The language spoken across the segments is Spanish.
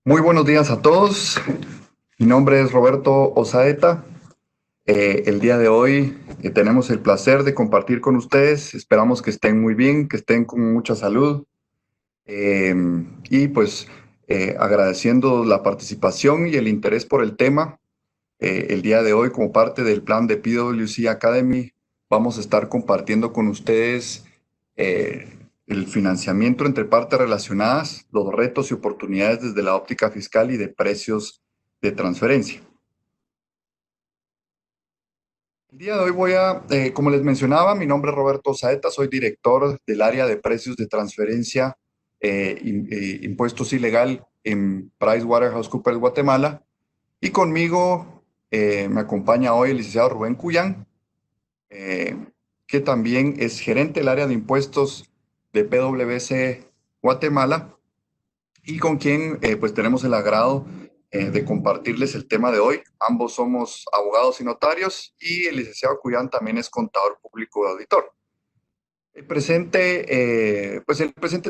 Muy buenos días a todos. Mi nombre es Roberto Osaeta. El día de hoy tenemos el placer de compartir con ustedes. Esperamos que estén muy bien, que estén con mucha salud. Eh, y pues agradeciendo la participación y el interés por el tema. El día de hoy, como parte del plan de PwC Academy, vamos a estar compartiendo con ustedes el financiamiento entre partes relacionadas, los retos y oportunidades desde la óptica fiscal y de precios de transferencia. El día de hoy como les mencionaba, mi nombre es Roberto Saeta, soy director del área de precios de transferencia, impuestos ilegal en PricewaterhouseCoopers Guatemala. Y conmigo me acompaña hoy el licenciado Rubén Cuyán, eh, que también es gerente del área de impuestos de PwC Guatemala y con quien pues tenemos el agrado de compartirles el tema de hoy. Ambos somos abogados y notarios y el licenciado Cuyán también es contador público y auditor. El presente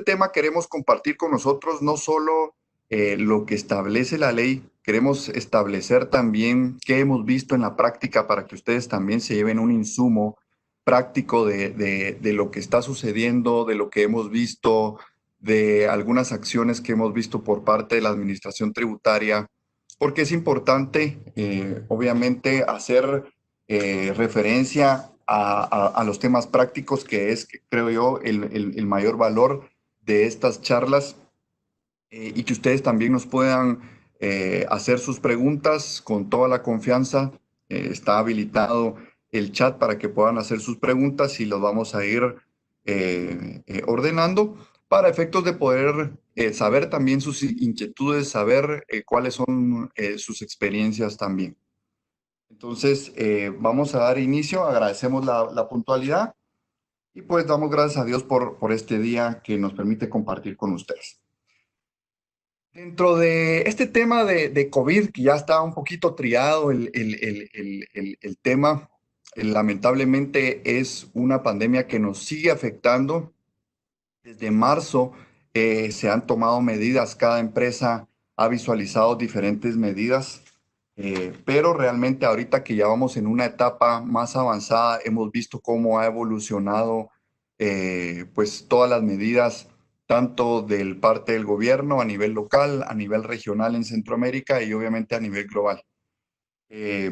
tema queremos compartir con nosotros no solo lo que establece la ley, queremos establecer también qué hemos visto en la práctica para que ustedes también se lleven un insumo práctico de lo que está sucediendo, de lo que hemos visto, de algunas acciones que hemos visto por parte de la Administración Tributaria, porque es importante, obviamente, hacer referencia a los temas prácticos, que es, creo yo, el mayor valor de estas charlas, y que ustedes también nos puedan hacer sus preguntas con toda la confianza. Está habilitado el chat para que puedan hacer sus preguntas y los vamos a ir ordenando para efectos de poder saber también sus inquietudes, saber cuáles son sus experiencias también. Entonces, vamos a dar inicio, agradecemos la puntualidad y pues damos gracias a Dios por este día que nos permite compartir con ustedes. Dentro de este tema de COVID, que ya está un poquito triado el tema, lamentablemente es una pandemia que nos sigue afectando. Desde marzo se han tomado medidas, cada empresa ha visualizado diferentes medidas, pero realmente ahorita que ya vamos en una etapa más avanzada, hemos visto cómo ha evolucionado pues todas las medidas, tanto del parte del gobierno a nivel local, a nivel regional en Centroamérica y obviamente a nivel global. Eh,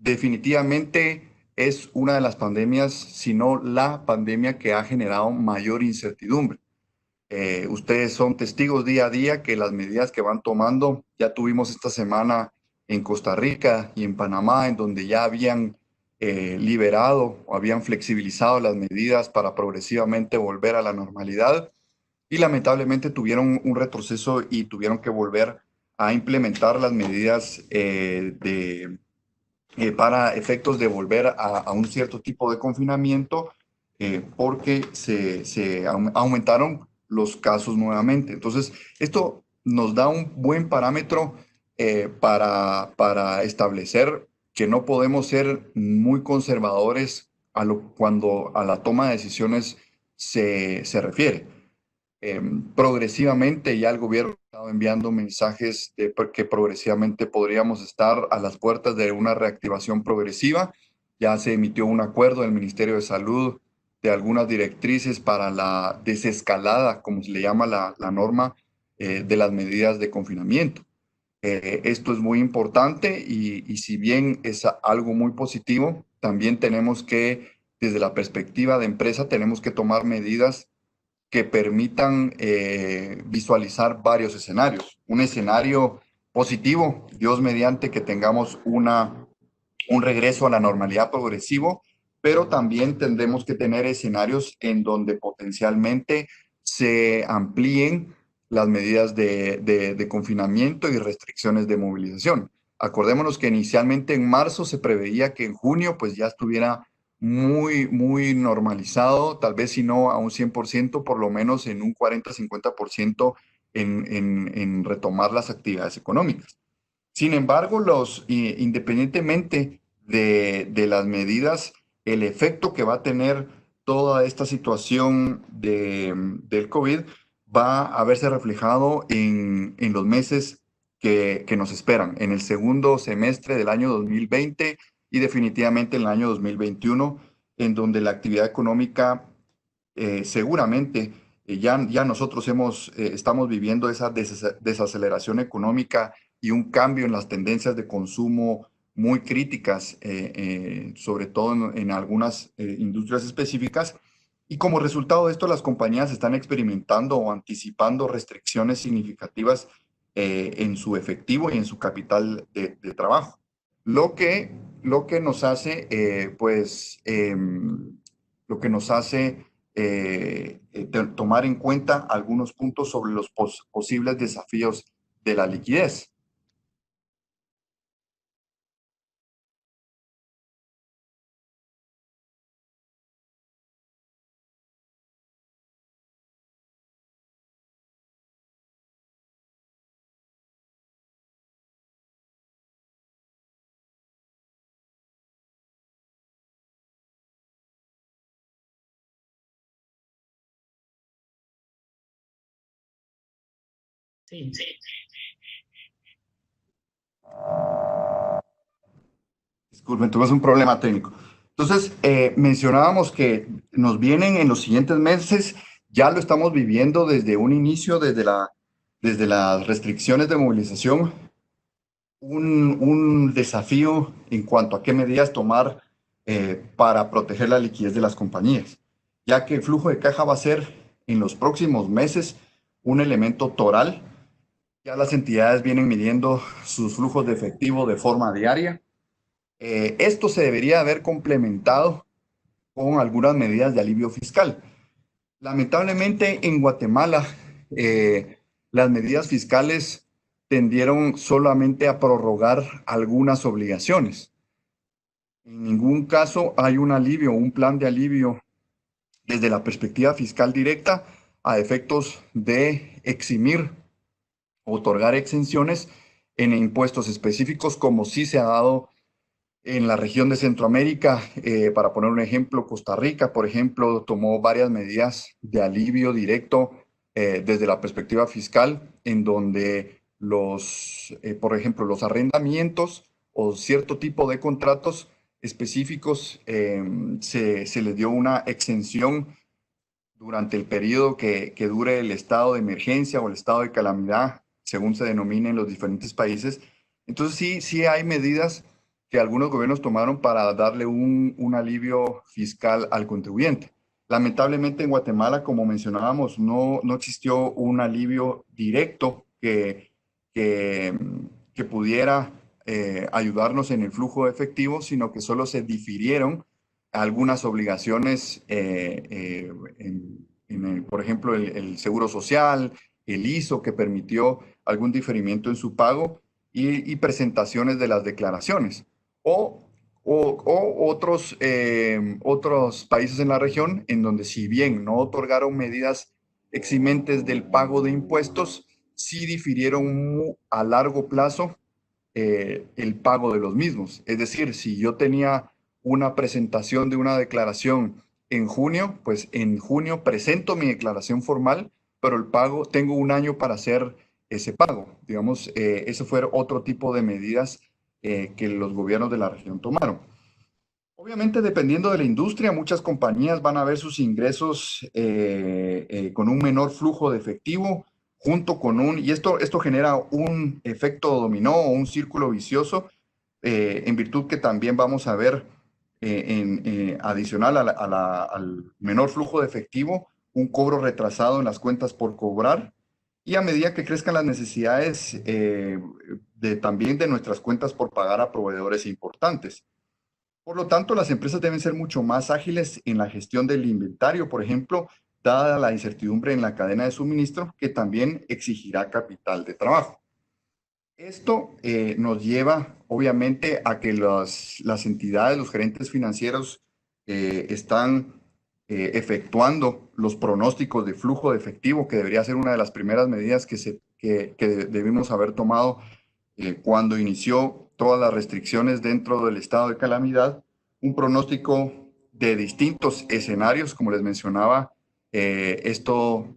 Definitivamente es una de las pandemias, si no la pandemia que ha generado mayor incertidumbre. Ustedes son testigos día a día que las medidas que van tomando, ya tuvimos esta semana en Costa Rica y en Panamá, en donde ya habían liberado o habían flexibilizado las medidas para progresivamente volver a la normalidad y lamentablemente tuvieron un retroceso y tuvieron que volver a implementar las medidas para efectos de volver a un cierto tipo de confinamiento, porque aumentaron los casos nuevamente. Entonces, esto nos da un buen parámetro para establecer que no podemos ser muy conservadores cuando a la toma de decisiones se refiere. Progresivamente ya el gobierno ha estado enviando mensajes de que progresivamente podríamos estar a las puertas de una reactivación progresiva. Ya se emitió un acuerdo del Ministerio de Salud de algunas directrices para la desescalada, como se le llama la norma, de las medidas de confinamiento. Esto es muy importante y si bien es algo muy positivo, también tenemos que, desde la perspectiva de empresa, tenemos que tomar medidas que permitan visualizar varios escenarios. Un escenario positivo, Dios mediante que tengamos un regreso a la normalidad progresivo, pero también tendremos que tener escenarios en donde potencialmente se amplíen las medidas de confinamiento y restricciones de movilización. Acordémonos que inicialmente en marzo se preveía que en junio pues ya estuviera muy normalizado, tal vez si no a un 100%, por lo menos en un 40-50% en retomar las actividades económicas. Sin embargo, independientemente de las medidas, el efecto que va a tener toda esta situación del COVID va a verse reflejado en los meses que nos esperan, en el segundo semestre del año 2020 y definitivamente en el año 2021, en donde la actividad económica seguramente ya nosotros estamos viviendo esa desaceleración económica y un cambio en las tendencias de consumo muy críticas, sobre todo en algunas industrias específicas. Y como resultado de esto, las compañías están experimentando o anticipando restricciones significativas en su efectivo y en su capital de trabajo. Lo que nos hace, lo que nos hace tomar en cuenta algunos puntos sobre los posibles desafíos de la liquidez. Sí, Disculpen, tuve un problema técnico. Entonces, mencionábamos que nos vienen en los siguientes meses, ya lo estamos viviendo desde un inicio, desde las restricciones de movilización, un desafío en cuanto a qué medidas tomar para proteger la liquidez de las compañías, ya que el flujo de caja va a ser en los próximos meses un elemento toral. Ya las entidades vienen midiendo sus flujos de efectivo de forma diaria. Esto se debería haber complementado con algunas medidas de alivio fiscal. Lamentablemente, en Guatemala, las medidas fiscales tendieron solamente a prorrogar algunas obligaciones. En ningún caso hay un alivio, un plan de alivio desde la perspectiva fiscal directa a efectos de eximir, otorgar exenciones en impuestos específicos, como sí se ha dado en la región de Centroamérica. Para poner un ejemplo, Costa Rica, por ejemplo, tomó varias medidas de alivio directo desde la perspectiva fiscal, en donde por ejemplo, los arrendamientos o cierto tipo de contratos específicos se les dio una exención durante el periodo que dure el estado de emergencia o el estado de calamidad, según se denomine en los diferentes países. Entonces sí hay medidas que algunos gobiernos tomaron para darle un alivio fiscal al contribuyente. Lamentablemente en Guatemala, como mencionábamos, no existió un alivio directo que pudiera ayudarnos en el flujo de efectivo, sino que solo se difirieron algunas obligaciones, por ejemplo, el Seguro Social, el ISO, que permitió algún diferimiento en su pago y presentaciones de las declaraciones. O, o otros países en la región en donde, si bien no otorgaron medidas eximentes del pago de impuestos, sí difirieron a largo plazo el pago de los mismos. Es decir, si yo tenía una presentación de una declaración en junio, pues en junio presento mi declaración formal, pero el pago, tengo un año para hacer ese pago. Digamos, eso fue otro tipo de medidas que los gobiernos de la región tomaron. Obviamente, dependiendo de la industria, muchas compañías van a ver sus ingresos con un menor flujo de efectivo, junto con y esto genera un efecto dominó o un círculo vicioso, en virtud que también vamos a ver adicional al menor flujo de efectivo, un cobro retrasado en las cuentas por cobrar, y a medida que crezcan las necesidades también de nuestras cuentas por pagar a proveedores importantes. Por lo tanto, las empresas deben ser mucho más ágiles en la gestión del inventario, por ejemplo, dada la incertidumbre en la cadena de suministro, que también exigirá capital de trabajo. Esto nos lleva, obviamente, a que las entidades, los gerentes financieros, están efectuando los pronósticos de flujo de efectivo, que debería ser una de las primeras medidas que debimos haber tomado cuando inició todas las restricciones dentro del estado de calamidad, un pronóstico de distintos escenarios, como les mencionaba. Esto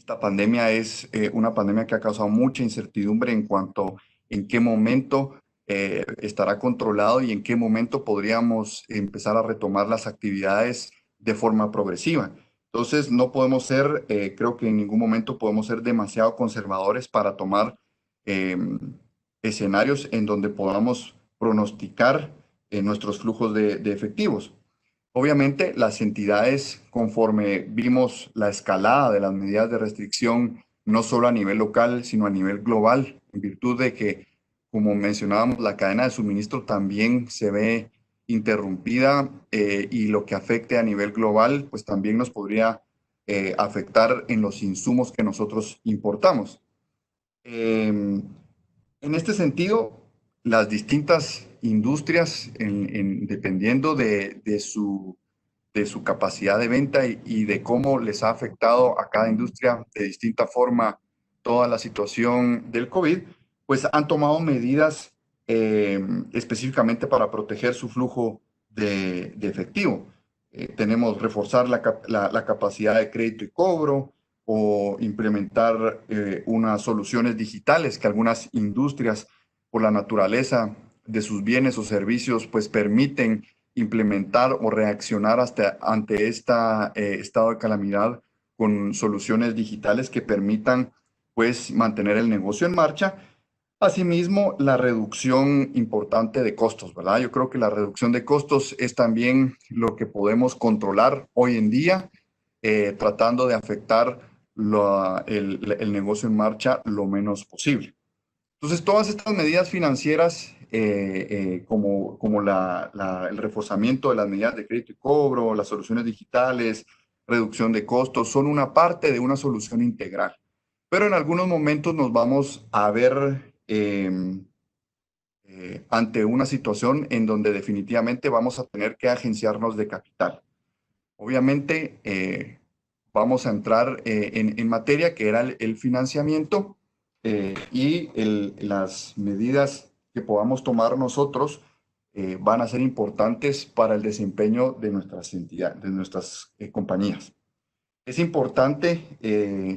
Esta pandemia es una pandemia que ha causado mucha incertidumbre en cuanto en qué momento estará controlado y en qué momento podríamos empezar a retomar las actividades de forma progresiva. Entonces, no podemos ser, creo que en ningún momento podemos ser demasiado conservadores para tomar eh, escenarios en donde podamos pronosticar nuestros flujos de efectivos. Obviamente, las entidades, conforme vimos la escalada de las medidas de restricción, no solo a nivel local, sino a nivel global, en virtud de que, como mencionábamos, la cadena de suministro también se ve interrumpida y lo que afecte a nivel global, pues también nos podría afectar en los insumos que nosotros importamos. En este sentido, las distintas industrias, dependiendo de su capacidad de venta y de cómo les ha afectado a cada industria de distinta forma toda la situación del COVID, pues han tomado medidas específicamente para proteger su flujo de efectivo. Tenemos reforzar la capacidad de crédito y cobro o implementar unas soluciones digitales que algunas industrias, por la naturaleza de sus bienes o servicios, pues permiten implementar o reaccionar ante este estado de calamidad con soluciones digitales que permitan pues mantener el negocio en marcha. Asimismo, la reducción importante de costos, ¿verdad? Yo creo que la reducción de costos es también lo que podemos controlar hoy en día, tratando de afectar el negocio en marcha lo menos posible. Entonces, todas estas medidas financieras, como el reforzamiento de las medidas de crédito y cobro, las soluciones digitales, reducción de costos, son una parte de una solución integral. Pero en algunos momentos nos vamos a ver ante una situación en donde definitivamente vamos a tener que agenciarnos de capital. Obviamente, vamos a entrar en materia que era el financiamiento y las medidas que podamos tomar nosotros van a ser importantes para el desempeño de nuestras entidades, de nuestras compañías. Es importante,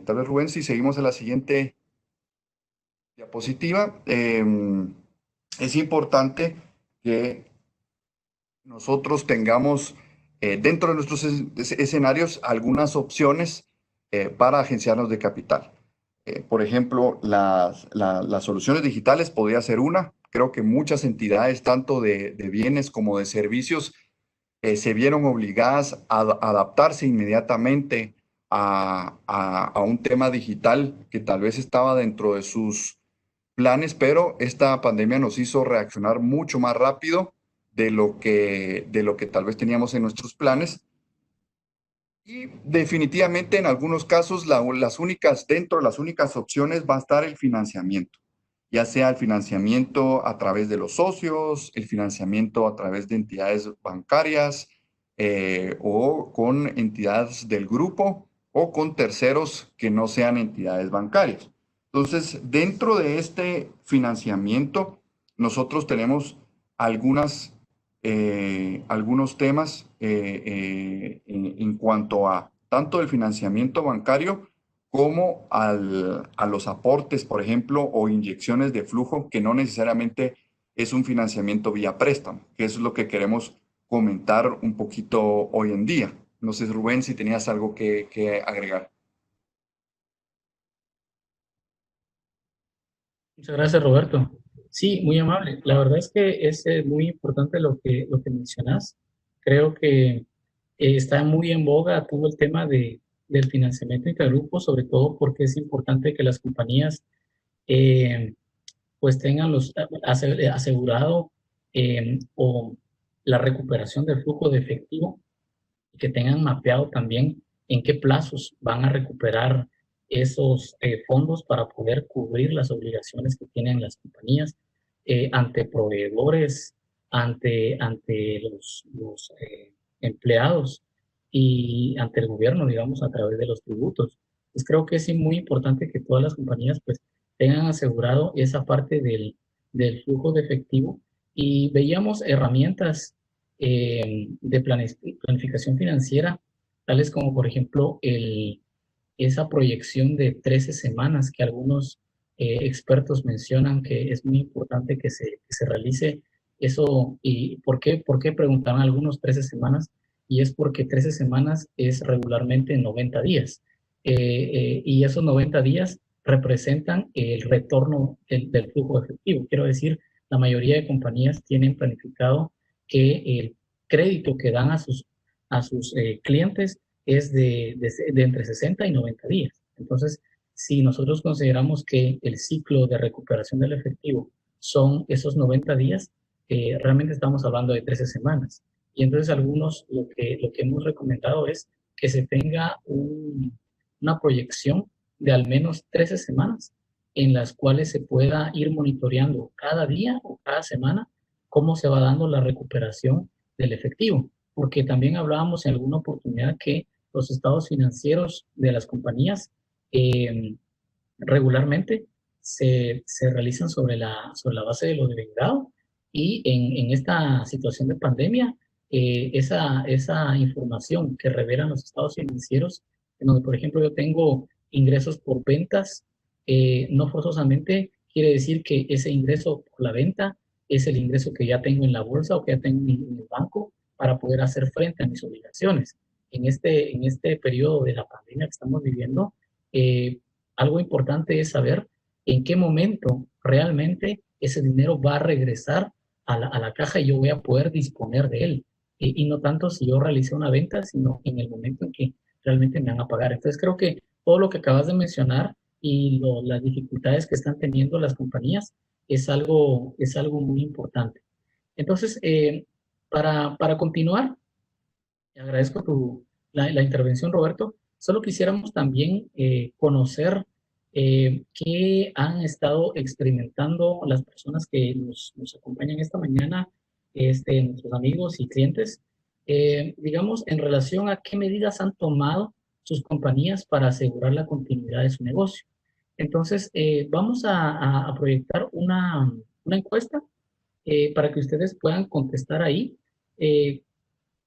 tal vez Rubén, si seguimos a la siguiente diapositiva, es importante que nosotros tengamos dentro de nuestros escenarios algunas opciones para agenciarnos de capital. Por ejemplo, las soluciones digitales podría ser una. Creo que muchas entidades, tanto de bienes como de servicios, se vieron obligadas a adaptarse inmediatamente a un tema digital que tal vez estaba dentro de sus planes, pero esta pandemia nos hizo reaccionar mucho más rápido de lo que tal vez teníamos en nuestros planes. Y definitivamente en algunos casos dentro de las únicas opciones va a estar el financiamiento, ya sea el financiamiento a través de los socios, el financiamiento a través de entidades bancarias o con entidades del grupo o con terceros que no sean entidades bancarias. Entonces, dentro de este financiamiento, nosotros tenemos algunos temas en cuanto a tanto el financiamiento bancario como a los aportes, por ejemplo, o inyecciones de flujo, que no necesariamente es un financiamiento vía préstamo, que eso es lo que queremos comentar un poquito hoy en día. No sé, Rubén, si tenías algo que agregar. Muchas gracias, Roberto. Sí, muy amable. La verdad es que es muy importante lo que mencionas. Creo que está muy en boga todo el tema del financiamiento intergrupo, sobre todo porque es importante que las compañías eh, pues tengan asegurado o la recuperación del flujo de efectivo y que tengan mapeado también en qué plazos van a recuperar esos fondos para poder cubrir las obligaciones que tienen las compañías ante proveedores, ante los empleados y ante el gobierno, digamos, a través de los tributos. Pues creo que es muy importante que todas las compañías pues tengan asegurado esa parte del flujo de efectivo y veíamos herramientas de planificación financiera, tales como por ejemplo esa proyección de 13 semanas que algunos expertos mencionan que es muy importante que se realice eso. ¿Y por qué preguntaban algunos 13 semanas? Y es porque 13 semanas es regularmente 90 días. Y esos 90 días representan el retorno del flujo efectivo. Quiero decir, la mayoría de compañías tienen planificado que el crédito que dan a sus clientes es de entre 60 y 90 días. Entonces, si nosotros consideramos que el ciclo de recuperación del efectivo son esos 90 días, realmente estamos hablando de 13 semanas. Y entonces algunos lo que hemos recomendado es que se tenga una proyección de al menos 13 semanas en las cuales se pueda ir monitoreando cada día o cada semana cómo se va dando la recuperación del efectivo. Porque también hablábamos en alguna oportunidad que los estados financieros de las compañías eh, regularmente se realizan sobre la base de lo devengado y en esta situación de pandemia, esa información que revelan los estados financieros, en donde, por ejemplo, yo tengo ingresos por ventas, no forzosamente quiere decir que ese ingreso por la venta es el ingreso que ya tengo en la bolsa o que ya tengo en el banco para poder hacer frente a mis obligaciones. En este periodo de la pandemia que estamos viviendo, eh, algo importante es saber en qué momento realmente ese dinero va a regresar a la caja y yo voy a poder disponer de él. Y no tanto si yo realicé una venta, sino en el momento en que realmente me van a pagar. Entonces creo que todo lo que acabas de mencionar y las dificultades que están teniendo las compañías es algo muy importante. Entonces, para continuar, te agradezco la intervención, Roberto. Solo quisiéramos también conocer qué han estado experimentando las personas que nos acompañan esta mañana, nuestros amigos y clientes, digamos, en relación a qué medidas han tomado sus compañías para asegurar la continuidad de su negocio. Entonces, vamos a proyectar una encuesta para que ustedes puedan contestar ahí. eh,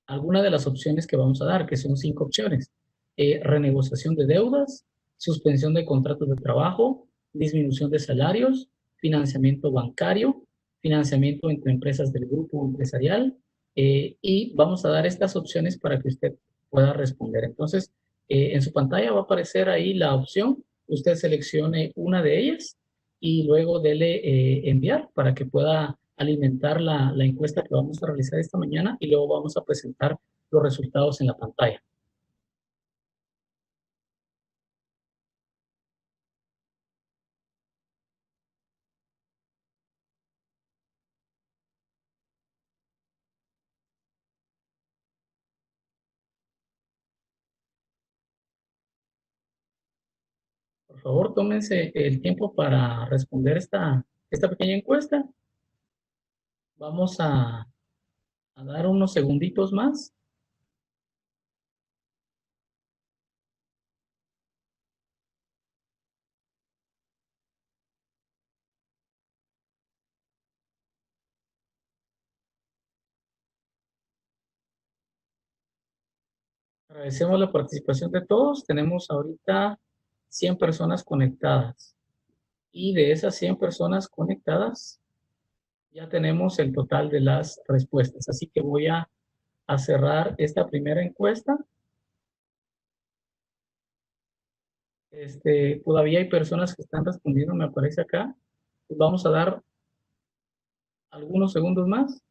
alguna de las opciones que vamos a dar, que son 5 opciones. Renegociación de deudas, suspensión de contratos de trabajo, disminución de salarios, financiamiento bancario, financiamiento entre empresas del grupo empresarial, y vamos a dar estas opciones para que usted pueda responder. Entonces, en su pantalla va a aparecer ahí la opción, usted seleccione una de ellas y luego dele enviar para que pueda alimentar la encuesta que vamos a realizar esta mañana y luego vamos a presentar los resultados en la pantalla. Por favor, tómense el tiempo para responder esta pequeña encuesta. Vamos a dar unos segunditos más. Agradecemos la participación de todos. Tenemos ahorita 100 personas conectadas. Y de esas 100 personas conectadas, ya tenemos el total de las respuestas. Así que voy a cerrar esta primera encuesta. Todavía hay personas que están respondiendo, me aparece acá. Pues vamos a dar algunos segundos más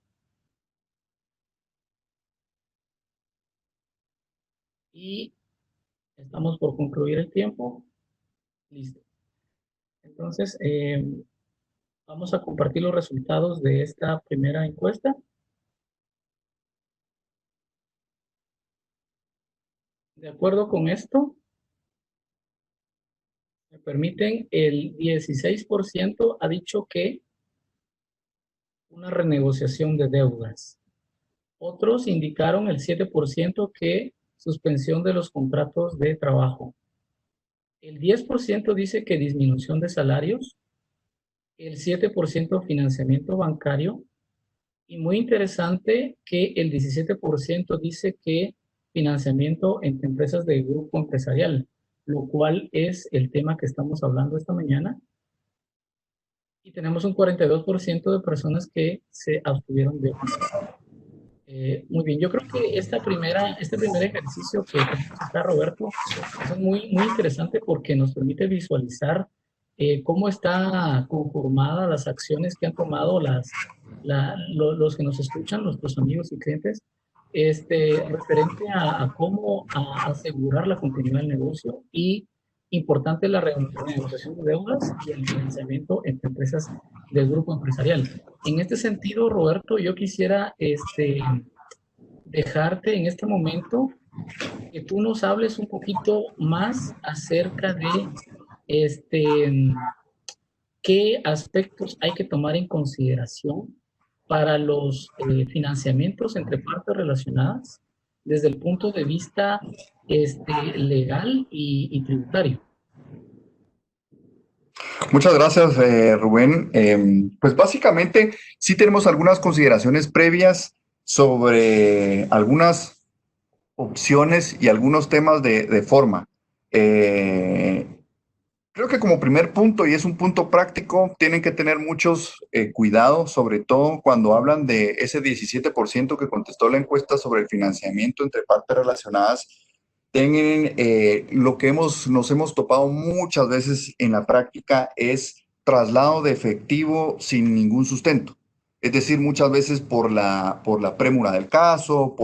y estamos por concluir el tiempo. Listo. Entonces, vamos a compartir los resultados de esta primera encuesta. De acuerdo con esto, me permiten, el 16% ha dicho que una renegociación de deudas. Otros indicaron el 7% que suspensión de los contratos de trabajo. El 10% dice que disminución de salarios, el 7% financiamiento bancario y muy interesante que el 17% dice que financiamiento entre empresas del grupo empresarial. lo cual es el tema que estamos hablando esta mañana, y tenemos un 42% de personas que se abstuvieron de opinar. Muy bien, yo creo que este primer ejercicio que tenemos acá, Roberto, pues es muy interesante porque nos permite visualizar cómo está conformada las acciones que han tomado los que nos escuchan, nuestros amigos y clientes, referente a cómo asegurar la continuidad del negocio y importante la renegociación de deudas y el financiamiento entre empresas del grupo empresarial. En este sentido, Roberto, yo quisiera dejarte en este momento que tú nos hables un poquito más acerca de este, qué aspectos hay que tomar en consideración para los financiamientos entre partes relacionadas desde el punto de vista legal y tributario. Muchas gracias, Rubén. Pues básicamente sí tenemos algunas consideraciones previas sobre algunas opciones y algunos temas de forma. Eh, Creo que como primer punto, y es un punto práctico, tienen que tener muchos cuidados, sobre todo cuando hablan de ese 17% que contestó la encuesta sobre el financiamiento entre partes relacionadas. Tienen, lo que nos hemos topado muchas veces en la práctica es traslado de efectivo sin ningún sustento. Es decir, muchas veces por la prémura del caso,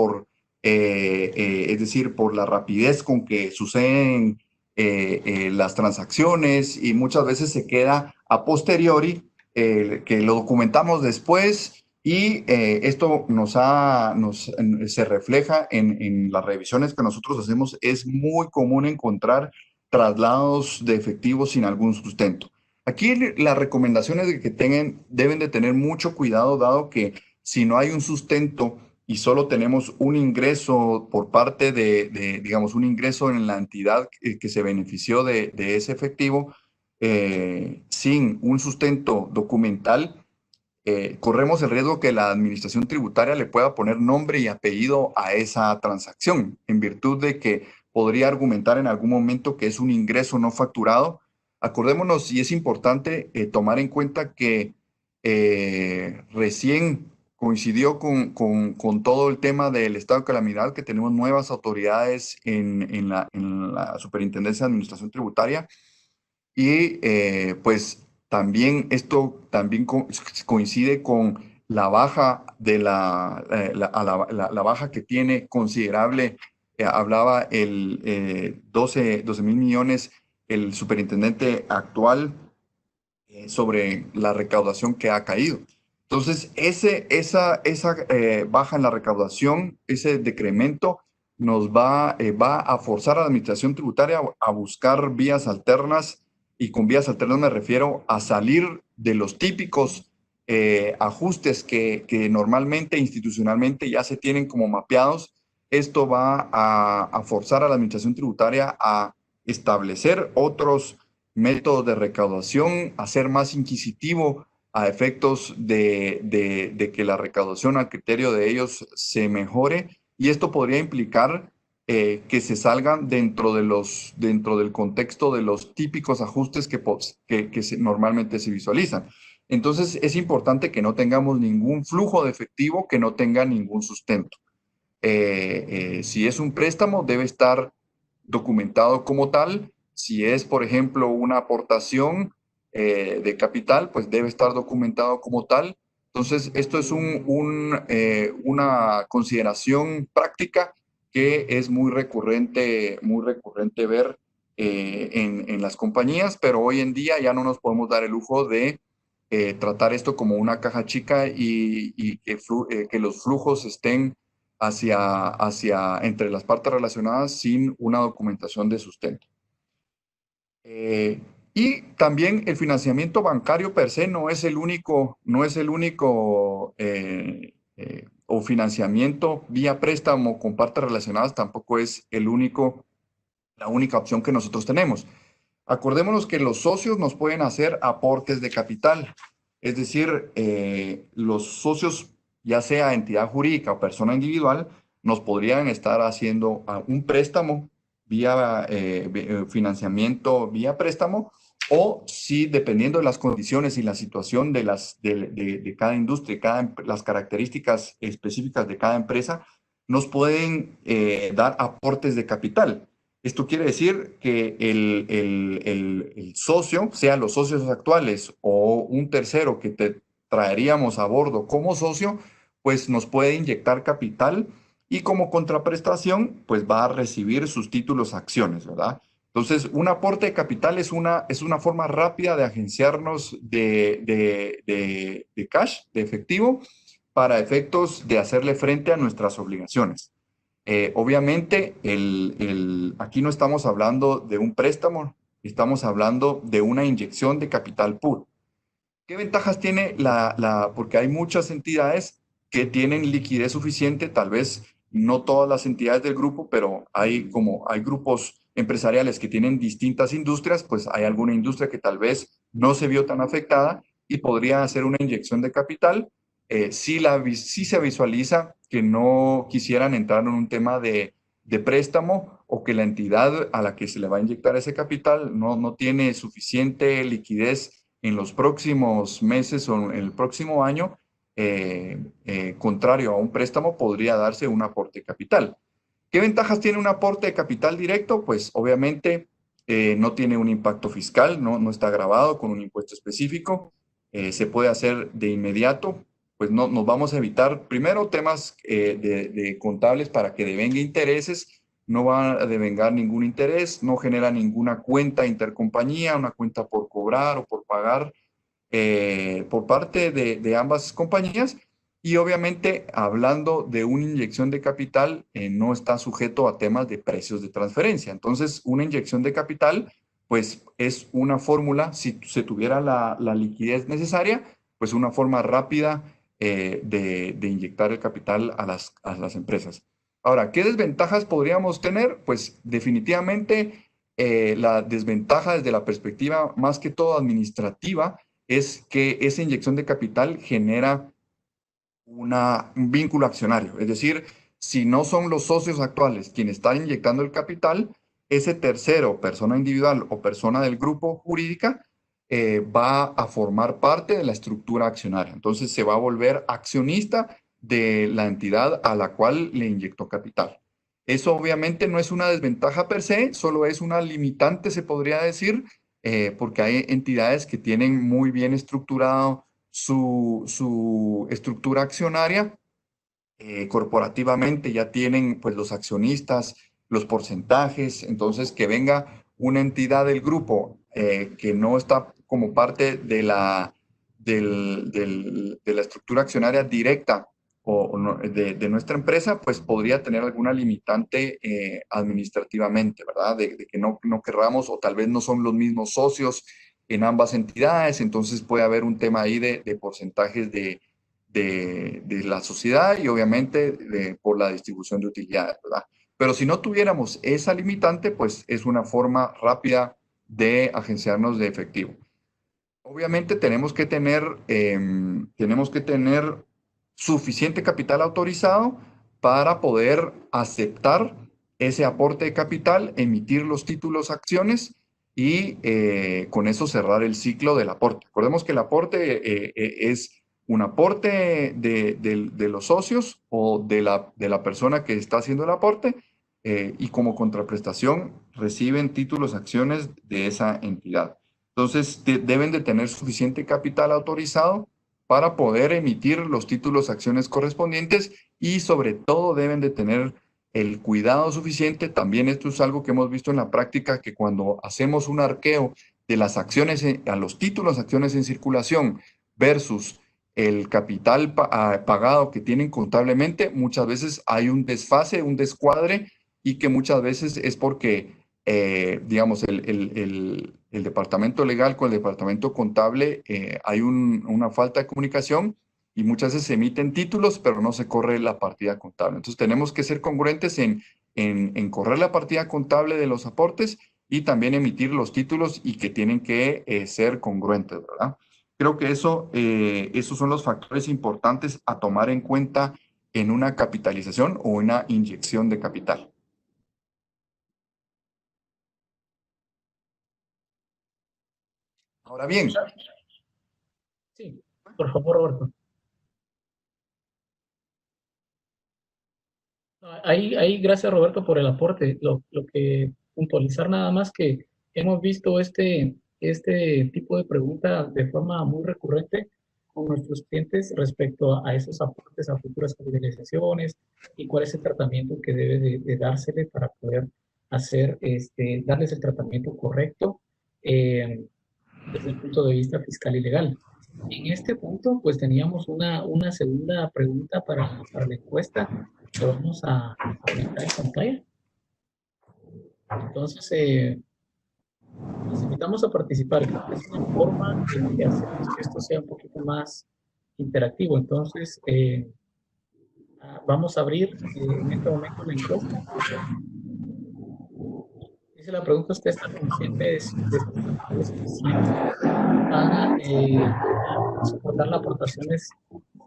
es decir, por la rapidez con que suceden las transacciones, y muchas veces se queda a posteriori, que lo documentamos después, y esto se refleja en las revisiones que nosotros hacemos. Es muy común encontrar traslados de efectivos sin algún sustento. Aquí las recomendaciones de que deben de tener mucho cuidado, dado que si no hay un sustento y solo tenemos un ingreso por parte digamos, un ingreso en la entidad que se benefició de ese efectivo, sin un sustento documental, corremos el riesgo que la administración tributaria le pueda poner nombre y apellido a esa transacción, en virtud de que podría argumentar en algún momento que es un ingreso no facturado. Acordémonos, y es importante tomar en cuenta que recién coincidió con todo el tema del estado de calamidad, que tenemos nuevas autoridades en la Superintendencia de Administración Tributaria, y pues también esto también coincide con la baja de la baja que tiene considerable. Hablaba el 12 mil millones el superintendente actual, sobre la recaudación que ha caído. Entonces, esa baja en la recaudación, ese decremento, va a forzar a la administración tributaria a buscar vías alternas, y con vías alternas me refiero a salir de los típicos ajustes que normalmente institucionalmente ya se tienen como mapeados. Esto va a forzar a la administración tributaria a establecer otros métodos de recaudación, a ser más inquisitivo a efectos de que la recaudación a criterio de ellos se mejore, y esto podría implicar que se salgan dentro del contexto de los típicos ajustes normalmente se visualizan. Entonces, es importante que no tengamos ningún flujo de efectivo que no tenga ningún sustento. Si es un préstamo, debe estar documentado como tal. Si es, por ejemplo, una aportación de capital, pues debe estar documentado como tal. Entonces, esto es una consideración práctica que es muy recurrente ver en las compañías, pero hoy en día ya no nos podemos dar el lujo de tratar esto como una caja chica, y que los flujos estén entre las partes relacionadas sin una documentación de sustento. Eh, y también el financiamiento bancario per se no es el único o financiamiento vía préstamo con partes relacionadas tampoco es la única opción que nosotros tenemos. Acordémonos que los socios nos pueden hacer aportes de capital, es decir, los socios, ya sea entidad jurídica o persona individual, nos podrían estar haciendo un préstamo vía financiamiento, vía préstamo, o si dependiendo de las condiciones y la situación de cada industria, las características específicas de cada empresa, nos pueden dar aportes de capital. Esto quiere decir que el socio, sea los socios actuales o un tercero que te traeríamos a bordo como socio, pues nos puede inyectar capital y como contraprestación, pues va a recibir sus títulos acciones, ¿verdad? Entonces, un aporte de capital es una forma rápida de agenciarnos de cash, de efectivo, para efectos de hacerle frente a nuestras obligaciones. Obviamente, aquí no estamos hablando de un préstamo, estamos hablando de una inyección de capital puro. ¿Qué ventajas tiene porque hay muchas entidades que tienen liquidez suficiente, tal vez no todas las entidades del grupo, pero hay grupos empresariales que tienen distintas industrias, pues hay alguna industria que tal vez no se vio tan afectada y podría hacer una inyección de capital. Sí se visualiza que no quisieran entrar en un tema de préstamo o que la entidad a la que se le va a inyectar ese capital no tiene suficiente liquidez en los próximos meses o en el próximo año, contrario a un préstamo, podría darse un aporte de capital. ¿Qué ventajas tiene un aporte de capital directo? Pues obviamente no tiene un impacto fiscal, no está grabado con un impuesto específico, se puede hacer de inmediato, pues no, nos vamos a evitar primero temas de contables para que devenga intereses, no va a devengar ningún interés, no genera ninguna cuenta intercompañía, una cuenta por cobrar o por pagar por parte de ambas compañías. Y obviamente, hablando de una inyección de capital, no está sujeto a temas de precios de transferencia. Entonces, una inyección de capital, pues es una fórmula, si se tuviera la liquidez necesaria, pues una forma rápida de inyectar el capital a las empresas. Ahora, ¿qué desventajas podríamos tener? Pues definitivamente la desventaja desde la perspectiva más que todo administrativa es que esa inyección de capital genera un vínculo accionario. Es decir, si no son los socios actuales quienes están inyectando el capital, ese tercero, persona individual o persona del grupo jurídica, va a formar parte de la estructura accionaria. Entonces se va a volver accionista de la entidad a la cual le inyectó capital. Eso obviamente no es una desventaja per se, solo es una limitante, se podría decir, porque hay entidades que tienen muy bien estructurado su estructura accionaria corporativamente, ya tienen pues los accionistas, los porcentajes, entonces que venga una entidad del grupo que no está como parte de la estructura accionaria directa de nuestra empresa, pues podría tener alguna limitante administrativamente, ¿verdad? De que no querramos o tal vez no son los mismos socios en ambas entidades, entonces puede haber un tema ahí de porcentajes de la sociedad y obviamente por la distribución de utilidades, ¿verdad? Pero si no tuviéramos esa limitante, pues es una forma rápida de agenciarnos de efectivo. Obviamente tenemos que tener suficiente capital autorizado para poder aceptar ese aporte de capital, emitir los títulos acciones y con eso cerrar el ciclo del aporte. Recordemos que el aporte es un aporte de los socios o de la persona que está haciendo el aporte y como contraprestación reciben títulos acciones de esa entidad. Entonces, deben de tener suficiente capital autorizado para poder emitir los títulos acciones correspondientes y sobre todo deben de tener el cuidado suficiente. También esto es algo que hemos visto en la práctica, que cuando hacemos un arqueo de las acciones, a los títulos acciones en circulación versus el capital pagado que tienen contablemente, muchas veces hay un desfase, un descuadre y que muchas veces es porque digamos, el departamento legal con el departamento contable, hay una falta de comunicación y muchas veces se emiten títulos, pero no se corre la partida contable. Entonces tenemos que ser congruentes en correr la partida contable de los aportes y también emitir los títulos y que tienen que ser congruentes, ¿verdad? Creo que esos son los factores importantes a tomar en cuenta en una capitalización o una inyección de capital. Ahora bien, sí, por favor, Roberto. Ahí, gracias Roberto por el aporte. Lo que puntualizar nada más que hemos visto este tipo de pregunta de forma muy recurrente con nuestros clientes respecto a esos aportes a futuras capitalizaciones y cuál es el tratamiento que debe de dársele para poder darles el tratamiento correcto desde el punto de vista fiscal y legal. En este punto, pues teníamos una segunda pregunta para la encuesta que vamos a proyectar en pantalla. Entonces, les invitamos a participar. Creo que es una forma en que hacemos que esto sea un poquito más interactivo. Entonces, vamos a abrir en este momento la encuesta. Dice la pregunta, ¿usted está consciente de sus capitales suficientes para soportar las aportaciones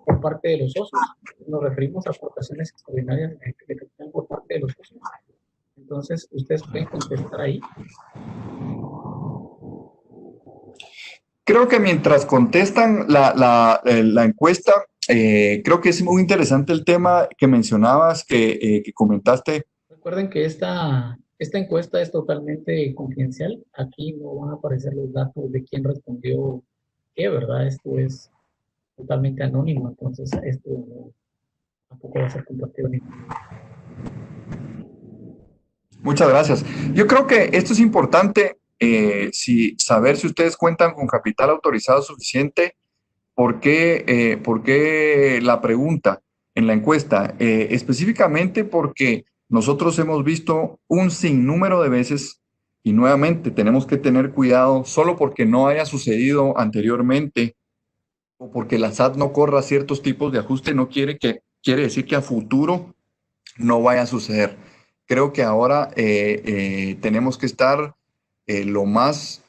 por parte de los socios? Nos referimos a aportaciones extraordinarias de capital por parte de los socios. Entonces, ustedes pueden contestar ahí. creo que mientras contestan la encuesta, creo que es muy interesante el tema que mencionabas, que comentaste. Recuerden que esta encuesta es totalmente confidencial. Aquí no van a aparecer los datos de quién respondió qué, ¿verdad? Esto es totalmente anónimo, entonces esto tampoco va a ser compartido ni. Muchas gracias. Yo creo que esto es importante, saber si ustedes cuentan con capital autorizado suficiente. ¿Por qué la pregunta en la encuesta? Específicamente porque nosotros hemos visto un sinnúmero de veces, y nuevamente tenemos que tener cuidado, solo porque no haya sucedido anteriormente o porque la SAT no corra ciertos tipos de ajuste, no quiere decir que a futuro no vaya a suceder. Creo que ahora tenemos que estar lo más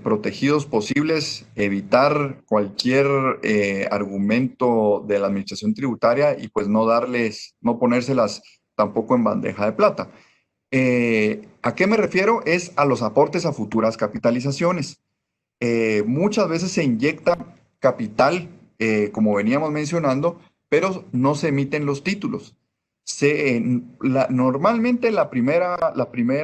protegidos posibles, evitar cualquier argumento de la administración tributaria y pues no ponérselas tampoco en bandeja de plata. ¿A qué me refiero? Es a los aportes a futuras capitalizaciones. Muchas veces se inyecta capital, como veníamos mencionando, pero no se emiten los títulos. Normalmente el primer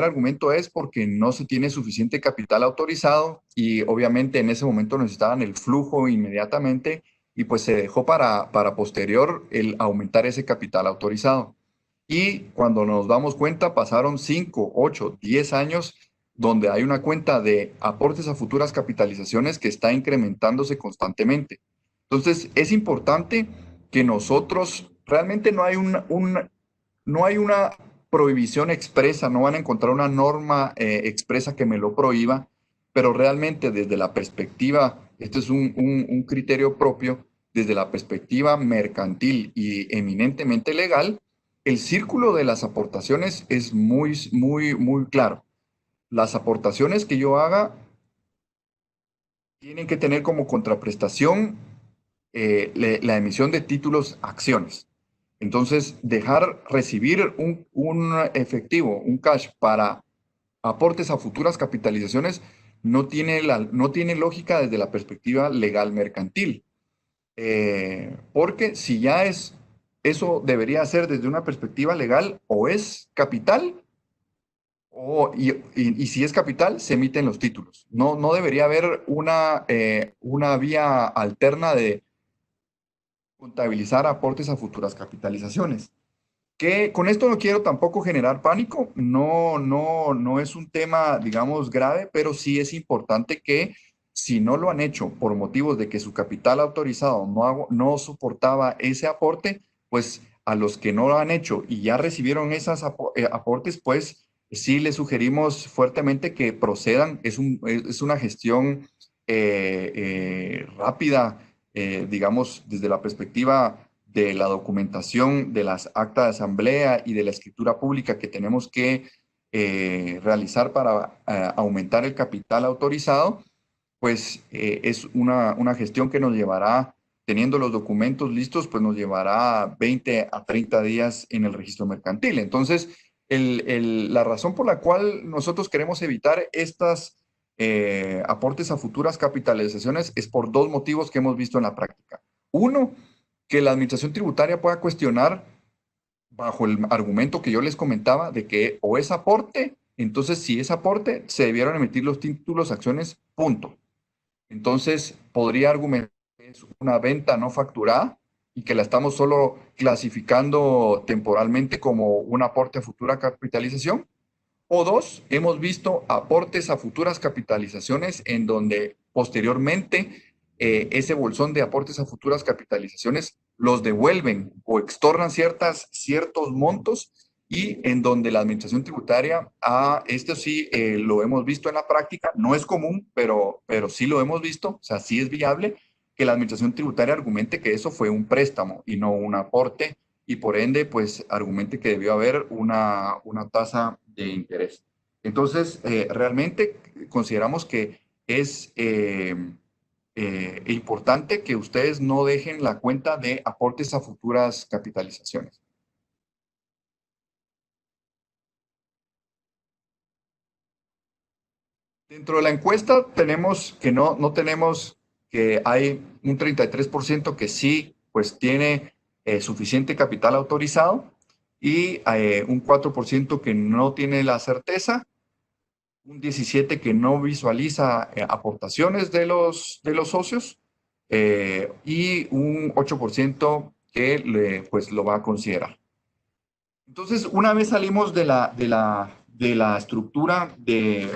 argumento es porque no se tiene suficiente capital autorizado y obviamente en ese momento necesitaban el flujo inmediatamente y pues se dejó para posterior el aumentar ese capital autorizado. Y cuando nos damos cuenta pasaron 5, 8, 10 años donde hay una cuenta de aportes a futuras capitalizaciones que está incrementándose constantemente. Entonces, es importante que nosotros, realmente no hay una prohibición expresa, no van a encontrar una norma expresa que me lo prohíba, pero realmente desde la perspectiva, este es un criterio propio, desde la perspectiva mercantil y eminentemente legal, el círculo de las aportaciones es muy claro. Las aportaciones que yo haga tienen que tener como contraprestación la emisión de títulos acciones. Entonces, recibir un efectivo, un cash para aportes a futuras capitalizaciones no tiene lógica desde la perspectiva legal mercantil. Porque si eso debería ser desde una perspectiva legal o es capital y si es capital, se emiten los títulos. No debería haber una vía alterna de contabilizar aportes a futuras capitalizaciones. Que con esto no quiero tampoco generar pánico, no es un tema, digamos, grave, pero sí es importante que si no lo han hecho por motivos de que su capital autorizado no soportaba ese aporte, pues a los que no lo han hecho y ya recibieron esos aportes, pues sí les sugerimos fuertemente que procedan. Es una gestión rápida, digamos, desde la perspectiva de la documentación de las actas de asamblea y de la escritura pública que tenemos que realizar para aumentar el capital autorizado, pues es una gestión que nos llevará, teniendo los documentos listos, pues nos llevará 20 a 30 días en el registro mercantil. Entonces, la razón por la cual nosotros queremos evitar aportes a futuras capitalizaciones es por dos motivos que hemos visto en la práctica. Uno, que la administración tributaria pueda cuestionar bajo el argumento que yo les comentaba de que o es aporte, entonces si es aporte, se debieron emitir los títulos, acciones, punto. Entonces podría argumentar que es una venta no facturada y que la estamos solo clasificando temporalmente como un aporte a futura capitalización. O dos, hemos visto aportes a futuras capitalizaciones en donde posteriormente ese bolsón de aportes a futuras capitalizaciones los devuelven o extornan ciertos montos y en donde la administración tributaria, esto sí lo hemos visto en la práctica, no es común, pero sí lo hemos visto, o sea, sí es viable que la administración tributaria argumente que eso fue un préstamo y no un aporte y por ende, pues argumente que debió haber una tasa de interés. Entonces, realmente consideramos que es importante que ustedes no dejen la cuenta de aportes a futuras capitalizaciones. Dentro de la encuesta tenemos que no tenemos que hay un 33% que sí, pues tiene suficiente capital autorizado y un 4% que no tiene la certeza, un 17% que no visualiza aportaciones de los socios y un 8% que pues lo va a considerar. Entonces, una vez salimos de la estructura,